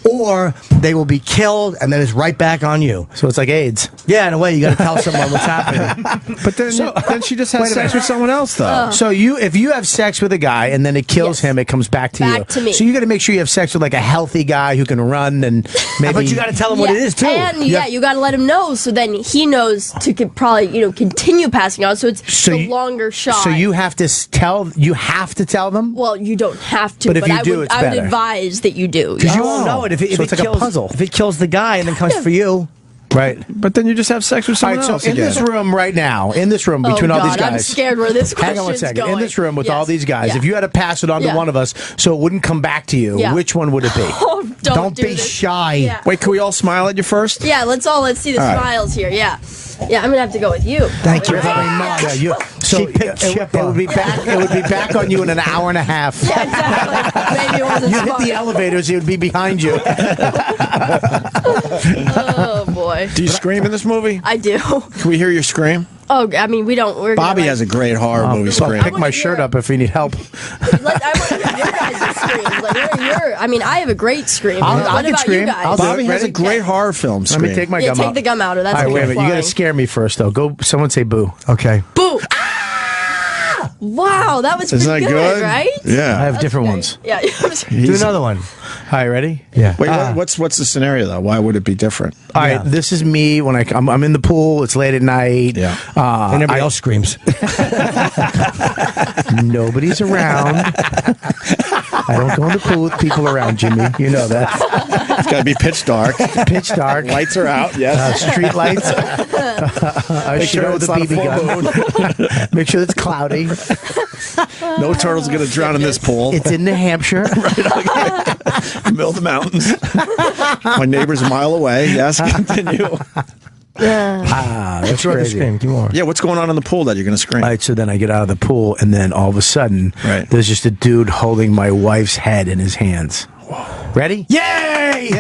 or they will be killed and then it's right back on you. So it's like AIDS. Yeah, in a way, you got to tell someone what's happening. But then she just has Wait a sex minute. with someone else, though. So if you have sex with a guy and then it kills him, it comes back to you. Back to me. So you got to make sure you have sex with like a healthy guy who can run and maybe. But you got to tell them what it is too. And you got to let him know, so then he knows to probably continue passing on. So it's the longer shot. So you have to tell. You have to tell them. Well, you don't have to, But if you I do, would, it's I would better. advise that you do. Because you won't know it if it, So if it's it like a kills. puzzle. If it kills the guy and then comes for you. Right. But then you just have sex with All someone right, else so in again. this room right now, in this room Oh, between all these God, I'm guys. scared where this Hang on one question's second. going. In this room with Yes. all these guys, Yeah. if you had to pass it on to Yeah. one of us so it wouldn't come back to you, Yeah. which one would it be? Oh, don't do be this. shy. Yeah. Wait, can we all smile at you first? Yeah, let's see the All right. smiles here. Yeah, I'm gonna have to go with you. Thank you very much. Yeah, so it would be back. It would be back on you in an hour and a half. Yeah, exactly. Maybe it wasn't You hit smart. the elevators, it would be behind you. Oh boy. Do you scream in this movie? I do. Can we hear your scream? Oh, I mean, we don't. We're Bobby gonna, has a great horror movie So I'll scream. pick my shirt up if you need help. I want to hear your guys' screams. Like, what are your? I mean, I have a great scream. I'll what can about scream. you guys? I'll do Bobby it. has a Ready? great horror film Let scream. me take my Yeah, gum take out. the gum out, or that's All right, gonna wait a go minute. You got to flying. scare me first, though. Go. Someone say boo. Okay. Boo! Wow, that was Isn't pretty that good? right? I Yeah. have different ones. Yeah. Do another one. Hi, ready? Yeah. Wait, what's the scenario though? Why would it be different? All right, this is me when I'm in the pool. It's late at night. Yeah. And everybody else screams. Nobody's around. I don't go in the pool with people around, Jimmy. You know that. It's got to be pitch dark. Pitch dark. Lights are out. Yes. Street lights. Make sure with it's a not a BB full gun. Make sure it's cloudy. No turtles are going to drown in this pool. It's in New Hampshire. Middle of the mountains. My neighbor's a mile away. Yes, continue. That's crazy. Yeah, what's going on in the pool that you're going to scream? All right, so then I get out of the pool, and then all of a sudden, there's just a dude holding my wife's head in his hands. Whoa. Ready? Yay!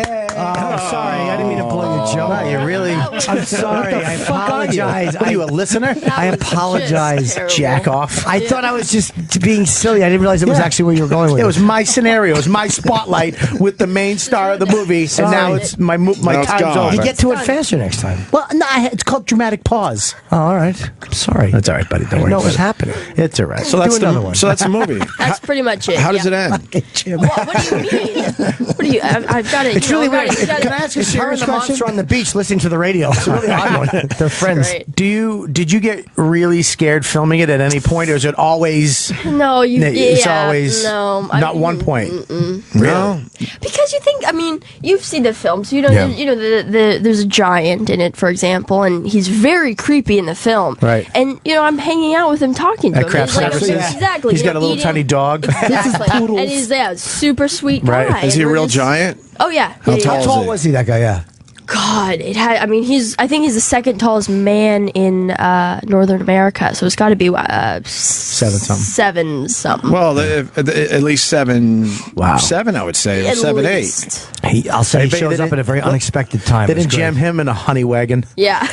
Oh, sorry. I didn't mean to blow your joke. No, you really... I'm sorry. I apologize. What are you, a listener? I apologize. Jack off. I thought I was just being silly. I didn't realize it was actually where you were going with it. It was my scenario. It was my spotlight with the main star of the movie, and now it's my time's over. You get to it faster next time. Well, no, it's called dramatic pause. Oh, all right. I'm sorry. That's all right, buddy. Don't worry. know it was happening. It's all right. So that's another one. So that's the movie. That's pretty much it. How does it end? What do you mean? What do you? I've got it. It's really weird. Can Can I ask a serious question? Monster on the beach listening to the radio. It's a really odd one. They're friends. Right. Did you get really scared filming it at any point, or is it always? No, It's always not one point. Really? Because you think, I mean, you've seen the films. You know, there's a giant in it, for example, and he's very creepy in the film. Right. And I'm hanging out with him, talking to him. Craft He's exactly. He's got a little tiny dog. Exactly. And he's super sweet guy. Right. Is he a real giant? Oh yeah. How tall was he? That guy? Yeah. God, I mean, I think he's the second tallest man in Northern America, so it's got to be 7 something. Well, at least 7. Wow. 7, I would say. Or 7, 8. I'll say he shows up at a very unexpected time. They didn't jam him in a honey wagon. Yeah.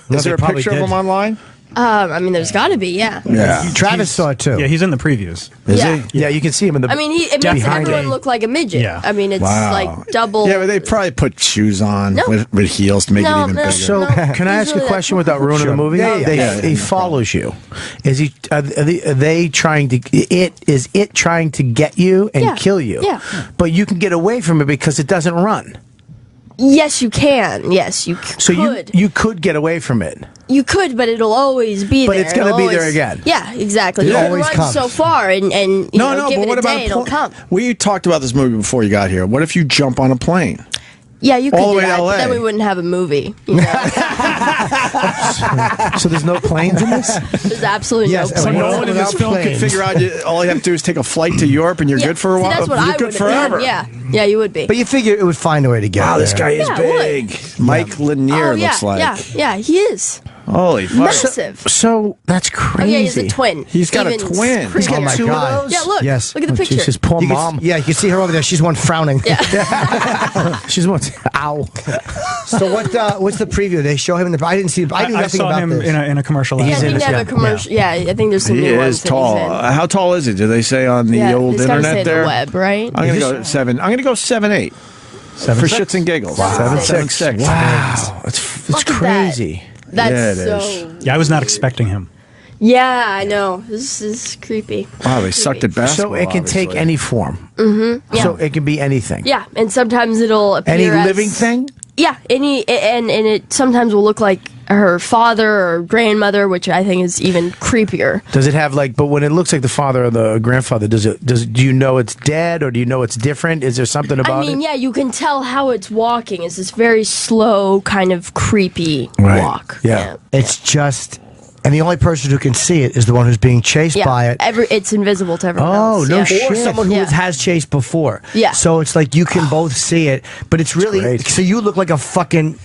Is there a picture of him online? I mean, there's got to be, yeah. Travis saw it too. Yeah, he's in the previews. Is he? Yeah, you can see him in the. I mean, it makes everyone look like a midget. Yeah. I mean, it's like double. Yeah, but they probably put shoes on with heels to make it even bigger. So, can I ask a question without ruining the movie? He follows you. Is he? Are they trying to? Is it trying to get you and kill you? Yeah. But you can get away from it because it doesn't run. Yes, you can. Yes, you could. So you could get away from it. You could, but it'll always be there. But it's going to be there again. Yeah, exactly. It You always run comes. so far, and give but it what a about day, it'll come. We talked about this movie before you got here. What if you jump on a plane? Yeah, you could All the do way to that, LA. but then we wouldn't have a movie. You know? So there's no planes in this? There's absolutely no So planes. no one in this film could figure out. All you have to do is take a flight to Europe, and you're good for a while. That's what you're I good would forever. Yeah, you would be. But you figure it would find a way to get Wow, this there. guy is Yeah, it would. big. Mike Lanier looks like. Yeah, he is. Holy fuck. Massive. So that's Oh, crazy. yeah, he's a twin. He's got a Even twin. creepier. Oh my God. Yeah, look. Yes. Look at the picture. She's his poor You can- mom. yeah, you can see her over there. She's one frowning. She's one. Ow. So what's the preview? They show him in the. I didn't see. I knew I nothing saw about him this. in a commercial. Yeah, I last think night. they have a commercial. Yeah, I think there's some He new ones is that tall. he's in. How tall is he? Do they say on the old it's gotta internet say there? the web, right? I'm gonna go 7. I'm gonna go 7, 8. 7, for 6? shits and giggles. Wow. 7, 6. Wow. It's Look at crazy. That's Yeah, it so. is. Yeah, I was not expecting him. Yeah, I know. This is creepy. Wow, they sucked at basketball. So it can take obviously. any form. Mm-hmm. Yeah. So it can be anything. Yeah, and sometimes it'll appear Any as, living thing? Yeah, and it sometimes will look like her father or grandmother, which I think is even creepier. Does it have but when it looks like the father or the grandfather, do you know it's dead or do you know it's different? Is there something about it? Yeah, you can tell how it's walking. It's this very slow, kind of creepy walk. Yeah. It's just, and the only person who can see it is the one who's being chased by it. It's invisible to everyone Oh, else. no yeah. shit. Or someone who Yeah. has chased before. Yeah. So it's like you can both see it, but it's really, so you look like a fucking,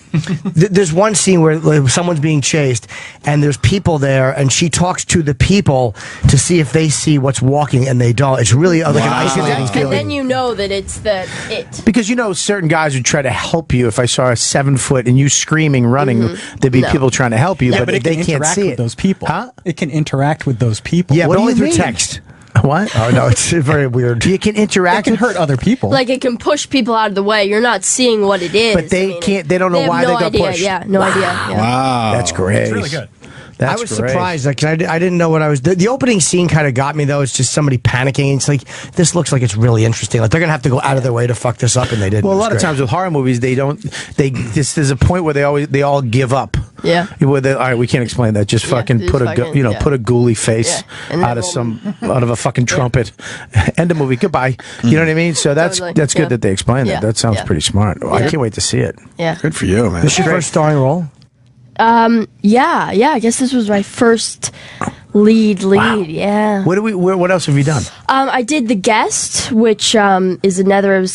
there's one scene where someone's being chased and there's people there and she talks to the people to see if they see what's walking and they don't. It's really like an isolating And feeling. then you know that it's it. Because certain guys would try to help you. If I saw a 7 foot and you screaming, running, there'd be people trying to help you, Yeah, but it they can can't interact see with it. those people. Huh? It can interact with those people. Yeah, What but do only you through mean? text. What? Oh, no, it's very weird. You can interact It can with hurt other people. Like it can push people out of the way. You're not seeing what it is. But they can't. They don't know have why no they got idea. pushed. Yeah, no idea. Yeah. Wow. That's great. It's really good. That's I was great. surprised because I didn't know what I was. The opening scene kind of got me though. It's just somebody panicking. It's like this looks like it's really interesting. Like they're gonna have to go out of their way to fuck this up, and they didn't. Well, a lot of times with horror movies, there's a point where they all give up. Yeah. Where all right, we can't explain that. Just fucking put a ghouly face out of a fucking trumpet. End the movie. Goodbye. You know what I mean? So that's good that they explain that. That sounds pretty smart. I can't wait to see it. Yeah. Good for you, man. This your first starring role? Yeah. I guess this was my first lead. Wow. Yeah. What else have you done? I did The Guest, which is another.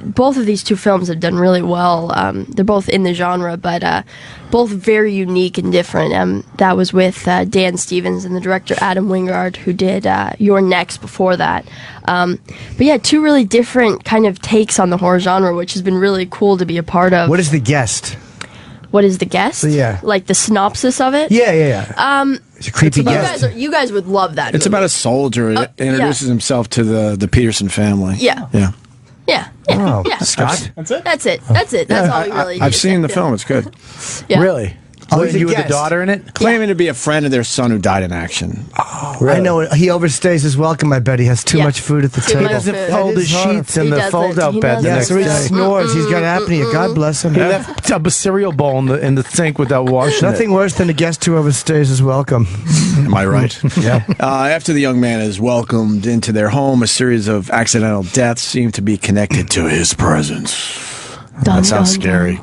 Both of these two films have done really well. They're both in the genre, but both very unique and different. That was with Dan Stevens and the director Adam Wingard, who did You're Next before that. But yeah, two really different kind of takes on the horror genre, which has been really cool to be a part of. What is The Guest? What is The Guest? Yeah. Like the synopsis of it? Yeah. It's a creepy guest. You guys would love that. It's movie. about a soldier that introduces himself to the Peterson family. Yeah. Yeah. Oh, yeah. Scott? That's it. That's all we really I've need. seen the film. It's good. Yeah. Really? Oh, Well, he's a you were the guest. daughter in it? Claiming to be a friend of their son who died in action. Oh, I know it. He overstays his welcome. I bet he has too much food at the Too table. much He doesn't food. fold That his is hard. sheets in He the doesn't. fold-out He bed the Yeah, next so he day. snores. He's got apnea. God bless him. He left a cereal bowl in the sink without washing Nothing it. worse than a guest who overstays his welcome. Am I right? Yeah. After the young man is welcomed into their home, a series of accidental deaths seem to be connected to his presence. That sounds scary.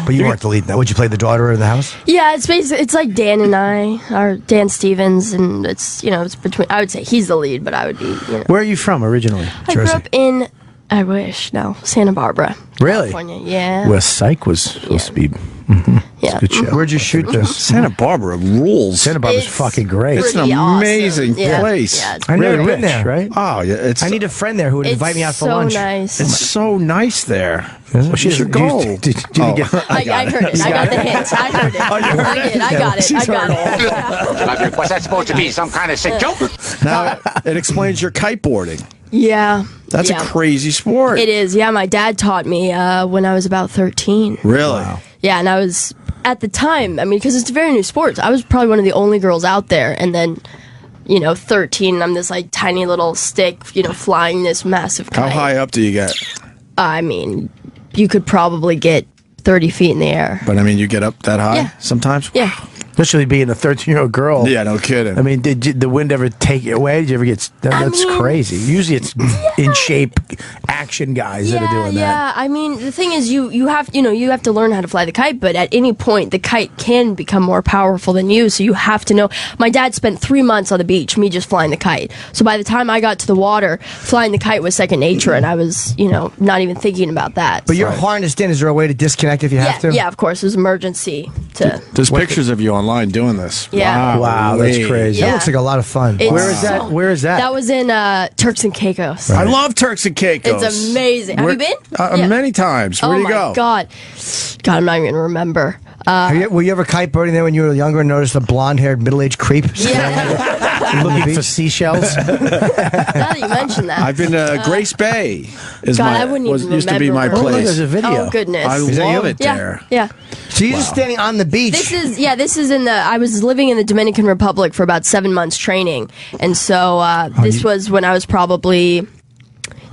But you weren't the lead. Would you play the daughter in the house? Yeah, it's basically like Dan and I, or Dan Stevens, and it's between. I would say he's the lead, but I would be. Where are you from originally? I grew up in. I wish Santa Barbara. Really? California. Yeah. Where Psych was supposed to be. Yeah. It's a good show. Where'd you shoot this? Santa Barbara rules. Santa Barbara's It's fucking great. It's an pretty awesome. amazing Yeah. place. Yeah, it's I never Really been rich, there. right? Oh, yeah. I need a friend there who would invite me out for so lunch. nice. It's so nice there. Well, You should go. Did you get? I heard it. I got the hint. I heard it. Oh, you heard it? I got it. I got it. What's that supposed to be? Some kind of sick joke? Now, it explains your kiteboarding. Yeah. That's a crazy sport. It is. Yeah, my dad taught me when I was about 13. Really? Yeah, and I was at the time. I mean, because it's a very new sport. I was probably one of the only girls out there, and then 13, and I'm this like tiny little stick, flying this massive kite. How high up do you get? I mean, you could probably get 30 feet in the air. But I mean, you get up that high sometimes? Yeah. Especially being a 13-year-old girl. Yeah, no kidding. I mean, did the wind ever take it away? Did you ever get? That's crazy. Usually, it's in shape action guys that are doing that. Yeah, I mean, the thing is, you have to learn how to fly the kite, but at any point, the kite can become more powerful than you, so you have to know. My dad spent 3 months on the beach, me just flying the kite. So by the time I got to the water, flying the kite was second nature, and I was, not even thinking about that. But you're harnessed in. Is there a way to disconnect if you have to? Yeah, of course. There's emergency to. There's pictures of you online doing this. Yeah. Wow, that's crazy. That looks like a lot of fun. It's Where is that? Where is that? That was in Turks and Caicos. I love Turks and Caicos. It's amazing. Have you been? Yeah. Many times. Where do you go? Oh my God, I'm not even gonna remember. Were you ever kiteboarding there when you were younger and noticed a blonde-haired middle-aged creep? Looking for seashells. Now that you mention that, I've been to Grace Bay. I wouldn't even Used to be my remember. place. There's a video. Oh goodness! I love it there. Yeah. So you're just standing on the beach. This is in the. I was living in the Dominican Republic for about 7 months training, and so this was when I was probably.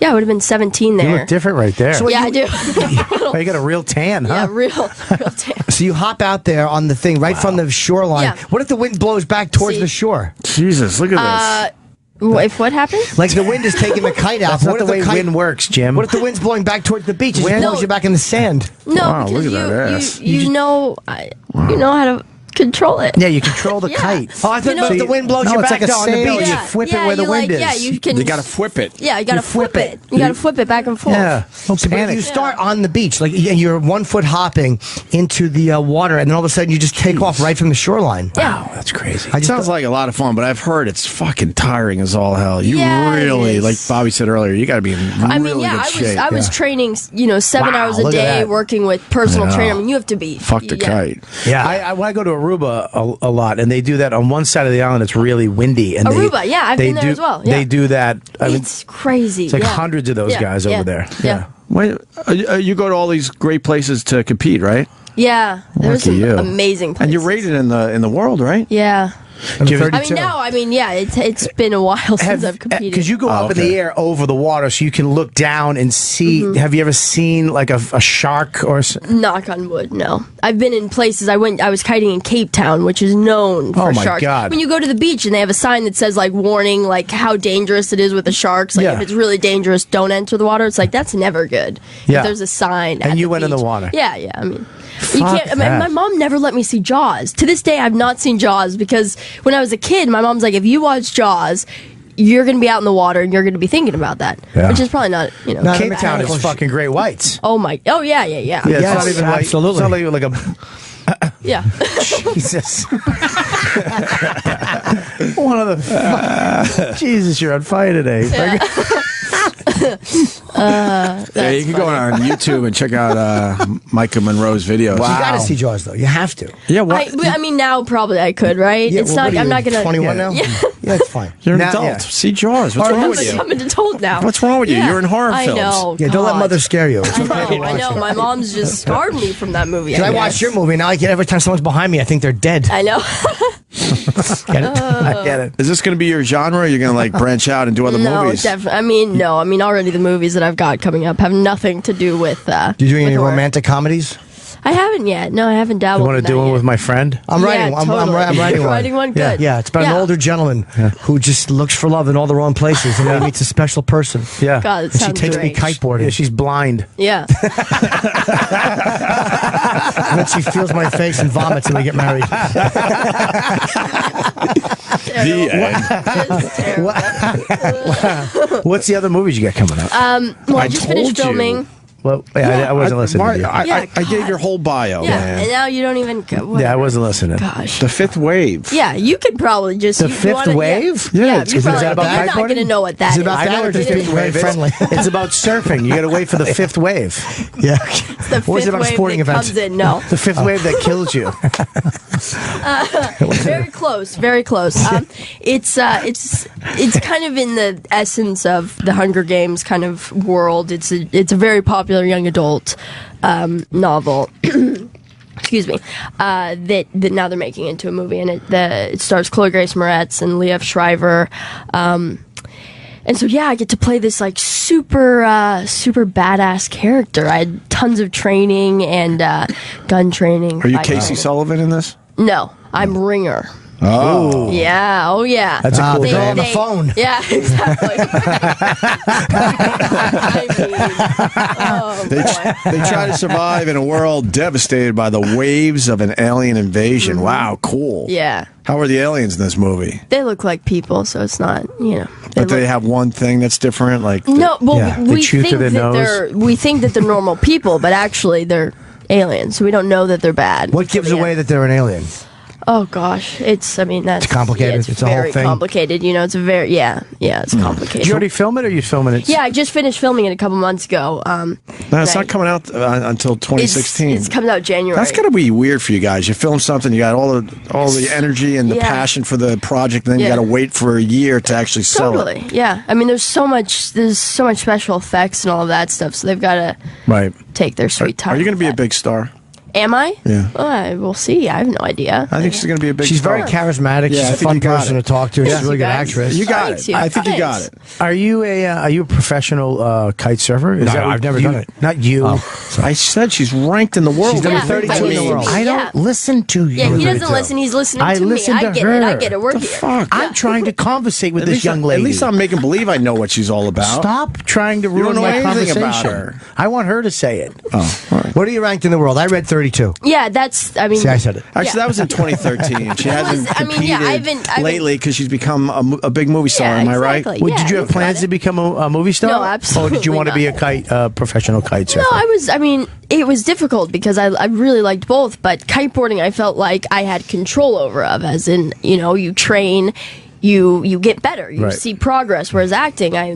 Yeah, I would have been 17 there. You look different right there. So I do. Oh, you got a real tan, huh? Yeah, real tan. So you hop out there on the thing right from the shoreline. Yeah. What if the wind blows back towards the shore? Jesus, look at If what happens? Like the wind is taking the kite out. That's not What the if way kite- wind works, Jim. What if the wind's blowing back towards the beach? It just blows you back in the sand. No, Wow, because look at that ass. you know how to control it. Yeah, you control the kite. Oh, I thought if the wind blows you it's back like a on the sail. beach. You flip it where the wind is. Yeah, you can. You got to flip it. Yeah, you got to flip it. You got to flip it back and forth. Yeah, don't So, but panic. you start on the beach, like and you're 1 foot hopping into the water, and then all of a sudden you just take off right from the shoreline. Wow, that's crazy. It sounds like a lot of fun, but I've heard it's fucking tiring as all hell. You Yeah, it really, is. like Bobby said earlier, you got to be in really good shape. I was training, 7 hours a look at day, that. working with personal Yeah. trainer. I mean, you have to be. Fuck the kite. Yeah, I go to Aruba a lot, and they do that on one side of the island. It's really windy. And Aruba, yeah, I've been there as well. Yeah. They do that. I mean, It's crazy. it's like yeah. hundreds of those Yeah, guys yeah, over there. Yeah. Wait, you go to all these great places to compete, right? Yeah, there's some amazing places. And you're rated in the world, right? Yeah. It's been a while since I've competed. Because you go up in the air over the water, so you can look down and see. Mm-hmm. Have you ever seen like a shark or? Knock on wood, no. I've been in places. I was kiting in Cape Town, which is known for sharks. God. When you go to the beach and they have a sign that says like warning, like how dangerous it is with the sharks. Like if it's really dangerous, don't enter the water. It's like that's never good. Yeah. If there's a sign. And you went in the beach. water. Yeah. I mean. You can't. My mom never let me see Jaws. To this day, I've not seen Jaws because when I was a kid, my mom's like, if you watch Jaws, you're going to be out in the water and you're going to be thinking about that, which is probly not, Cape Town is fucking great whites. Yeah. Yeah, it's not even absolutely. It's not even like a. Yeah. Jesus. One of the. Jesus, you're on fire today. Yeah. You can go on YouTube and check out Maika Monroe's videos. Wow. You got to see Jaws though. You have to. Yeah. I mean, now probably I could, right? Yeah, it's not. I'm not gonna. 21 now. Yeah, it's fine. You're an adult. See Jaws. What's wrong with you? I'm an adult now. What's wrong with you? Yeah, You're in horror films. I know. Yeah, don't let mother scare you. I know. My mom's just scarred me from that movie. I watch your movie now. Every time someone's behind me, I think they're dead. I know. Get it? I get it. Is this going to be your genre? Or are you going to like branch out and do other movies? Definitely. I mean, already the movies that I've got coming up have nothing to do with. Do you do any romantic comedies? I haven't yet. No, I haven't dabbled. You want to do one with my friend? I'm writing. I'm writing one. Writing one. Good. Yeah. It's about an older gentleman who just looks for love in all the wrong places, and then he meets a special person. Yeah. God, and she takes me kiteboarding. Yeah, she's blind. Yeah. And then she feels my face and vomits, and we get married. The end. What's the other movies you got coming up? Well, I just finished filming. Well, I wasn't listening. I gave your whole bio. Yeah, and now you don't even. Yeah, I wasn't listening. Gosh. The Fifth Wave. Yeah, you could probably just. The Fifth Wave? Yeah, is that about you're not going to know what that is. Is it about that or the Fifth Wave? It's about surfing. You got to wait for the fifth wave. Yeah. It's the fifth wave sporting that event? comes in. No. The fifth wave that kills you. Very close. Very close. It's kind of in the essence of the Hunger Games kind of world. It's a very popular young adult novel. Excuse me. That now they're making into a movie, and it stars Chloe Grace Moretz and Liev Schreiber. And so, I get to play this like super badass character. I had tons of training and gun training. Are you Casey Sullivan in this? No, I'm Ringer. Oh. Yeah. Oh, yeah. That's a cool girl on the phone. Yeah, exactly. They try to survive in a world devastated by the waves of an alien invasion. Mm-hmm. Wow, cool. Yeah. How are the aliens in this movie? They look like people, so it's not, But they have one thing that's different, like we think that we think that they're normal people, but actually they're aliens. So we don't know that they're bad. What gives away that they're an alien? Oh gosh, it's complicated. Yeah, it's a very whole thing. Complicated. It's it's complicated. Did you already film it, or are you filming it? Yeah, I just finished filming it a couple months ago. No, it's not coming out until 2016. It's coming out January. That's gotta be weird for you guys. You film something, you got all the energy and the passion for the project, and then you got to wait for a year to actually sell it. Totally. Yeah. I mean, there's so much special effects and all of that stuff, so they've got to take their sweet time. Are you going to be a big star? Am I? Yeah. We'll see. I have no idea. I think she's going to be a big She's star. very charismatic. Yeah, she's a fun person to talk to. She's a really good actress. You got it. I think you got it. Are you a professional kite surfer? No, I've never done it. Not you. I said she's ranked in the world. She's number 32 in the world. I don't listen to you. Yeah, he doesn't listen. He's listening to me. listen to get her. it. I get it. We're here. Fuck. I'm trying to conversate with this young lady. At least I'm making believe I know what she's all about. Stop trying to ruin know my anything conversation. about her. I want her to say it. Oh, all right. What are you ranked in the world? I read 32. Yeah, See, I said it. Actually, that was in 2013. She hasn't competed lately because she's become a big movie star. Am I right? exactly. Well, did you have plans to become a movie star? No, absolutely Or did you want to be a professional kite surfer? No, it was difficult because I really liked both, but kiteboarding I felt like I had control over as in, you train, you get better, you see progress, whereas acting, I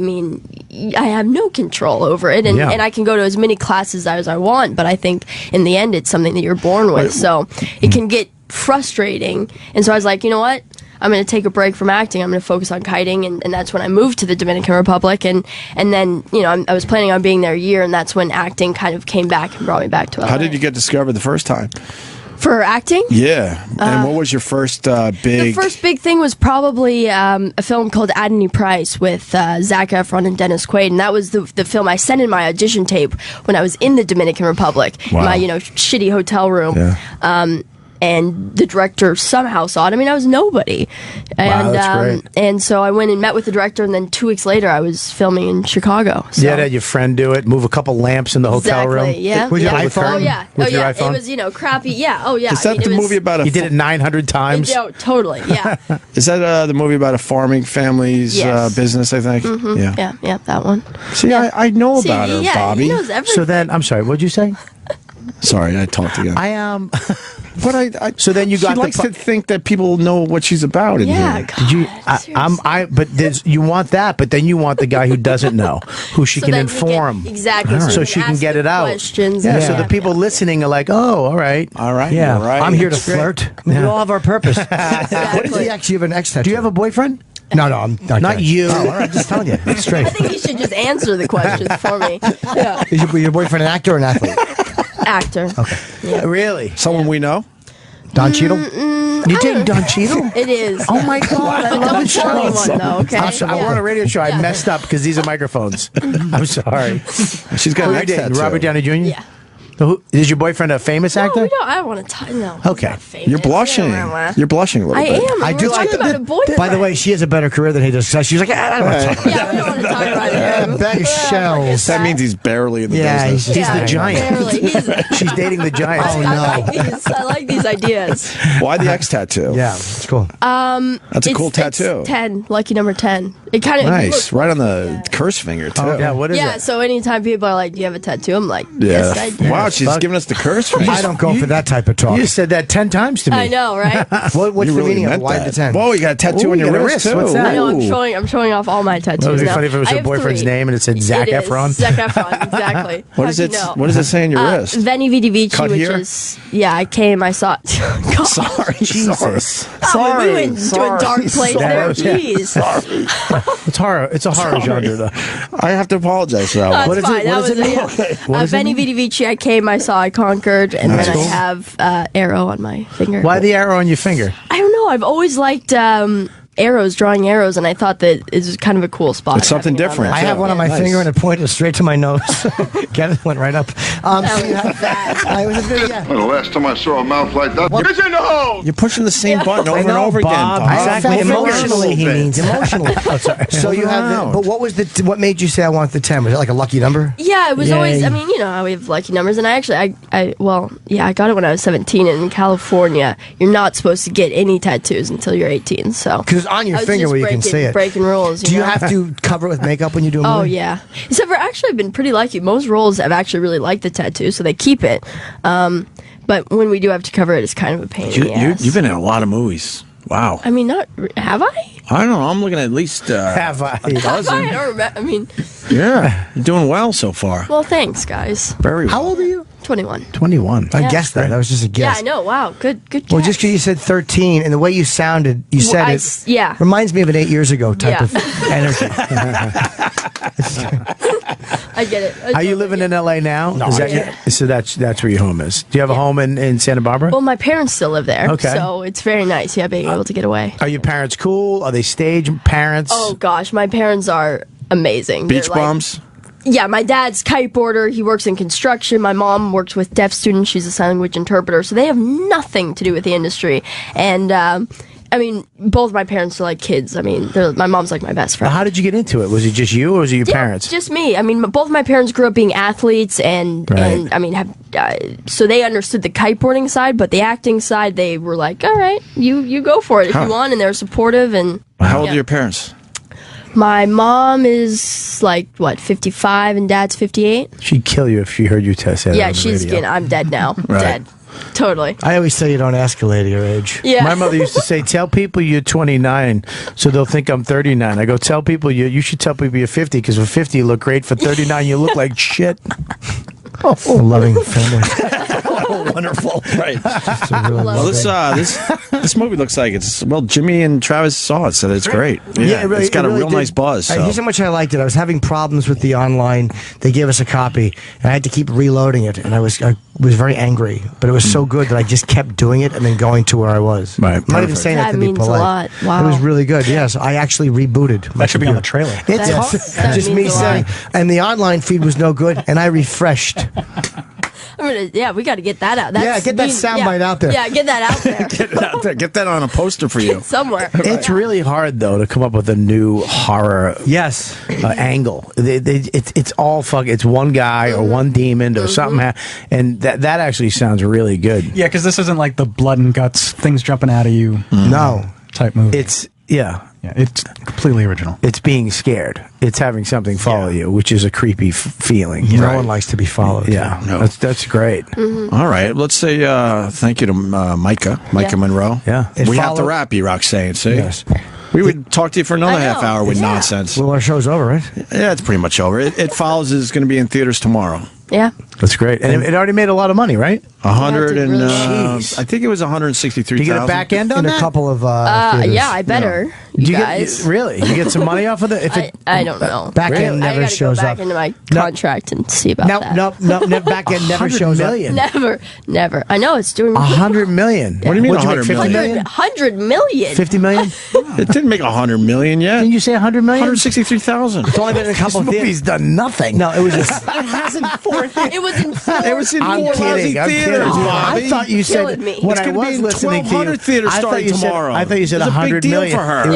have no control over it, and I can go to as many classes as I want, but I think in the end it's something that you're born with, so it can get frustrating, and so I was like, you know what? I'm going to take a break from acting. I'm going to focus on kiting, and that's when I moved to the Dominican Republic, and then I was planning on being there a year, and that's when acting kind of came back and brought me back to LA. How did you get discovered the first time? For acting? Yeah. And what was your first big... The first big thing was probably a film called Adney Price with Zac Efron and Dennis Quaid, and that was the film I sent in my audition tape when I was in the Dominican Republic, in my shitty hotel room. Yeah. And the director somehow saw it. I mean, I was nobody. And, that's great. And so I went and met with the director, and then 2 weeks later, I was filming in Chicago. So. Yeah, had your friend do it, move a couple lamps in the hotel room. Yeah. With your iPhone? Oh, yeah. With your iPhone? It was, crappy. Yeah. Oh, yeah. Is that the movie about a... You did it 900 times? Totally, yeah. Is that the movie about a farming family's business, I think? Mm-hmm. Yeah, that one. See, I know about her, Bobby. He knows everything. So then, I'm sorry, what'd you say? Sorry, I talked again. I am... But so then you got. She likes to think that people know what she's about. In here. God, did you? But you want that, but then you want the guy who doesn't know, who she can inform exactly, so she can get it out. Questions. Yeah, so the people listening are like, oh, all right, yeah, right. I'm here to flirt. We all have our purpose. What is he actually have an ex tattoo? Do you have a boyfriend? No, I'm not you. Oh, all right, just telling you. It's straight. I think you should just answer the questions for me. Yeah. Is your boyfriend an actor or an athlete? Actor. Okay. Yeah. Really? Someone we know? Don Cheadle? You dating Don Cheadle? It is. Oh my God! I love the show. Don't tell anyone, though, okay? We're on a radio show. I messed up because these are microphones. I'm sorry. She's got an ex tattoo. Robert Downey Jr. Yeah. Is your boyfriend a famous actor? No, I don't want to. No. Okay. You're blushing. You're blushing a little bit. I am. I do like about a boyfriend. By the way, she has a better career than he does. So she's like, I don't want to talk about Yeah, we don't want to talk about it. Bag of shells. That means he's barely in the business. He's the giant. She's dating the giant. Oh, no. I like these ideas. Why the X tattoo? Yeah, it's cool. That's a cool tattoo. It's 10, lucky number 10. It kind of nice, right on the curse finger too. Yeah, what is it? Yeah, so anytime people are like, "Do you have a tattoo?" I'm like, "Yes, I do." Wow, she's giving us the curse finger. I don't go for that type of talk. You said that 10 times to me. I know, right? What's You the really meaning of meant why that. the 10? Whoa, you got a tattoo on your wrist too. What's that? I know. Ooh. I'm showing off all my tattoos. It would be now. funny if it was I your have boyfriend's 3. name and it said Zac It is. Efron. Zac Efron, exactly. What does How'd it? you know? What does it say on your wrist? Veni Vidi Vici, Cut which here? is I came, I saw. God. Sorry, Jesus. We went into a dark place there. Jeez. It's horror. It's a horror genre, though. I have to apologize for that one. What is it? What does it mean? Okay. Veni Vidi Vici, I came, I saw, I conquered, and then I have arrow on my finger. Why the arrow on your finger? I don't know. I've always liked arrows, drawing arrows, and I thought that it was kind of a cool spot. It's something different. I have one on my finger and it pointed straight to my nose. Kenneth went right up. I was a big, Well, the last time I saw a mouth like that, it's in the hole! You're pushing the same button over and over Bob. again. Exactly. Emotionally, he means emotionally. Oh, sorry. So you have, but what was what made you say I want the 10? Was it like a lucky number? Yeah, it was Yay. always. I mean, you know how we have lucky numbers, and I actually, I got it when I was 17, and in California, you're not supposed to get any tattoos until you're 18. So Because it's on your I was finger just where you can see it. breaking rules. Do you know? have to cover it with makeup when you do a movie? Oh yeah. Except for actually, I've been pretty lucky. Most roles have actually really liked the tattoo, so they keep it. But when we do have to cover it, it's kind of a pain in the ass. You've been in a lot of movies. Wow. I mean, have I? I don't know. I'm looking at least Have I? a dozen. I don't remember. I mean, Yeah, you're doing well so far. well, thanks, guys. Very well. How old are you? 21. 21. I Yeah. guessed that. That was just a Yeah, guess. I know. Wow, good guess. Well, just because you said 13 and the way you sounded, you Well, said I it. s- yeah. Reminds me of an 8 years ago type Yeah. of energy. I get it. Are you living in LA now? No, Is that so that's where your home is. Do you have a home in Santa Barbara? Well, my parents still live there, Okay. so it's very nice. Yeah, being able to get away. Are your parents cool? Are they stage parents? Oh gosh, my parents are amazing. Beach They're like- bums? Yeah, my dad's kiteboarder. He works in construction. My mom works with deaf students. She's a sign language interpreter. So they have nothing to do with the industry. And I mean, both my parents are like kids. I mean, my mom's like my best friend. How did you get into it? Was it just you or was it your parents? Just me. I mean, both my parents grew up being athletes, and I mean, so they understood the kiteboarding side, but the acting side, they were like, "All right, you go for it if you want," and they're supportive. And How old are your parents? My mom is like 55, and dad's 58. She'd kill you if she heard you say that. Yeah, on the she's radio. getting. I'm dead now. Right. Dead. Totally. I always say you don't escalate your age. Yeah. My mother used to say, "Tell people you're 29, so they'll think I'm 39." I go, "Tell people you should tell people you're 50, because for 50 you look great. For 39 you look like shit." A loving family. Wonderful. Right. Well, this movie looks like it's Jimmy and Travis saw it, so it's great. Yeah, it really, it's got a really real nice buzz. So. Here's how much I liked it. I was having problems with the online. They gave us a copy, and I had to keep reloading it, and I was very angry. But it was so good that I just kept doing it and then going to where I was. Right. I'm not even saying that to be means polite. a lot. Wow. It was really good. Yes, I actually rebooted. That should be on the trailer. It's That just means me a saying, lot. and the online feed was no good, and I refreshed. We got to get that out. Yeah, get that soundbite out there. Yeah, get that out there. Get it out there. Get that on a poster for you. Somewhere. It's really hard though to come up with a new horror angle. It's all fuck. It's one guy or one demon or something, and that actually sounds really good. Yeah, because this isn't like the blood and guts, things jumping out of you. No, type movie. It's it's completely original. It's being scared. It's having something follow you, which is a creepy feeling. No one likes to be followed. Yeah, No. that's great. All right, let's say thank you to Maika Monroe. Yeah. We have to wrap you, Roxanne. See? Yes. We would talk to you for another I know. half hour with Yeah. nonsense. Well, our show's over, right? Yeah, it's pretty much over. It follows is going to be in theaters tomorrow. Yeah. That's great, and it already made a lot of money, right? 100 and Jeez. I think it was 163,000. You get a back end on In that? a couple of theaters. Yeah, I better. Do You you guys. Really? You get some money off of it? If I don't know. Back end I never gotta shows go back up. into my contract and see about that. No, back end never 100 shows million. up. Never. I know it's doing 100 million. What do you mean What'd 100 make, 50 million? million? 100 million. 50 million? It didn't make 100 million yet. Didn't you say 100 million? 163,000. It's only been in a couple of This theaters. movie's done nothing. No, it was just. It was in four. It was in I'm four lousy kidding. I'm kidding. theaters, Bobby. I thought you said Killing me. when It's I gonna was be in listening to you. 1,200 theaters I thought starting you said- tomorrow. I thought you said It's a big 100 deal million. for her. It was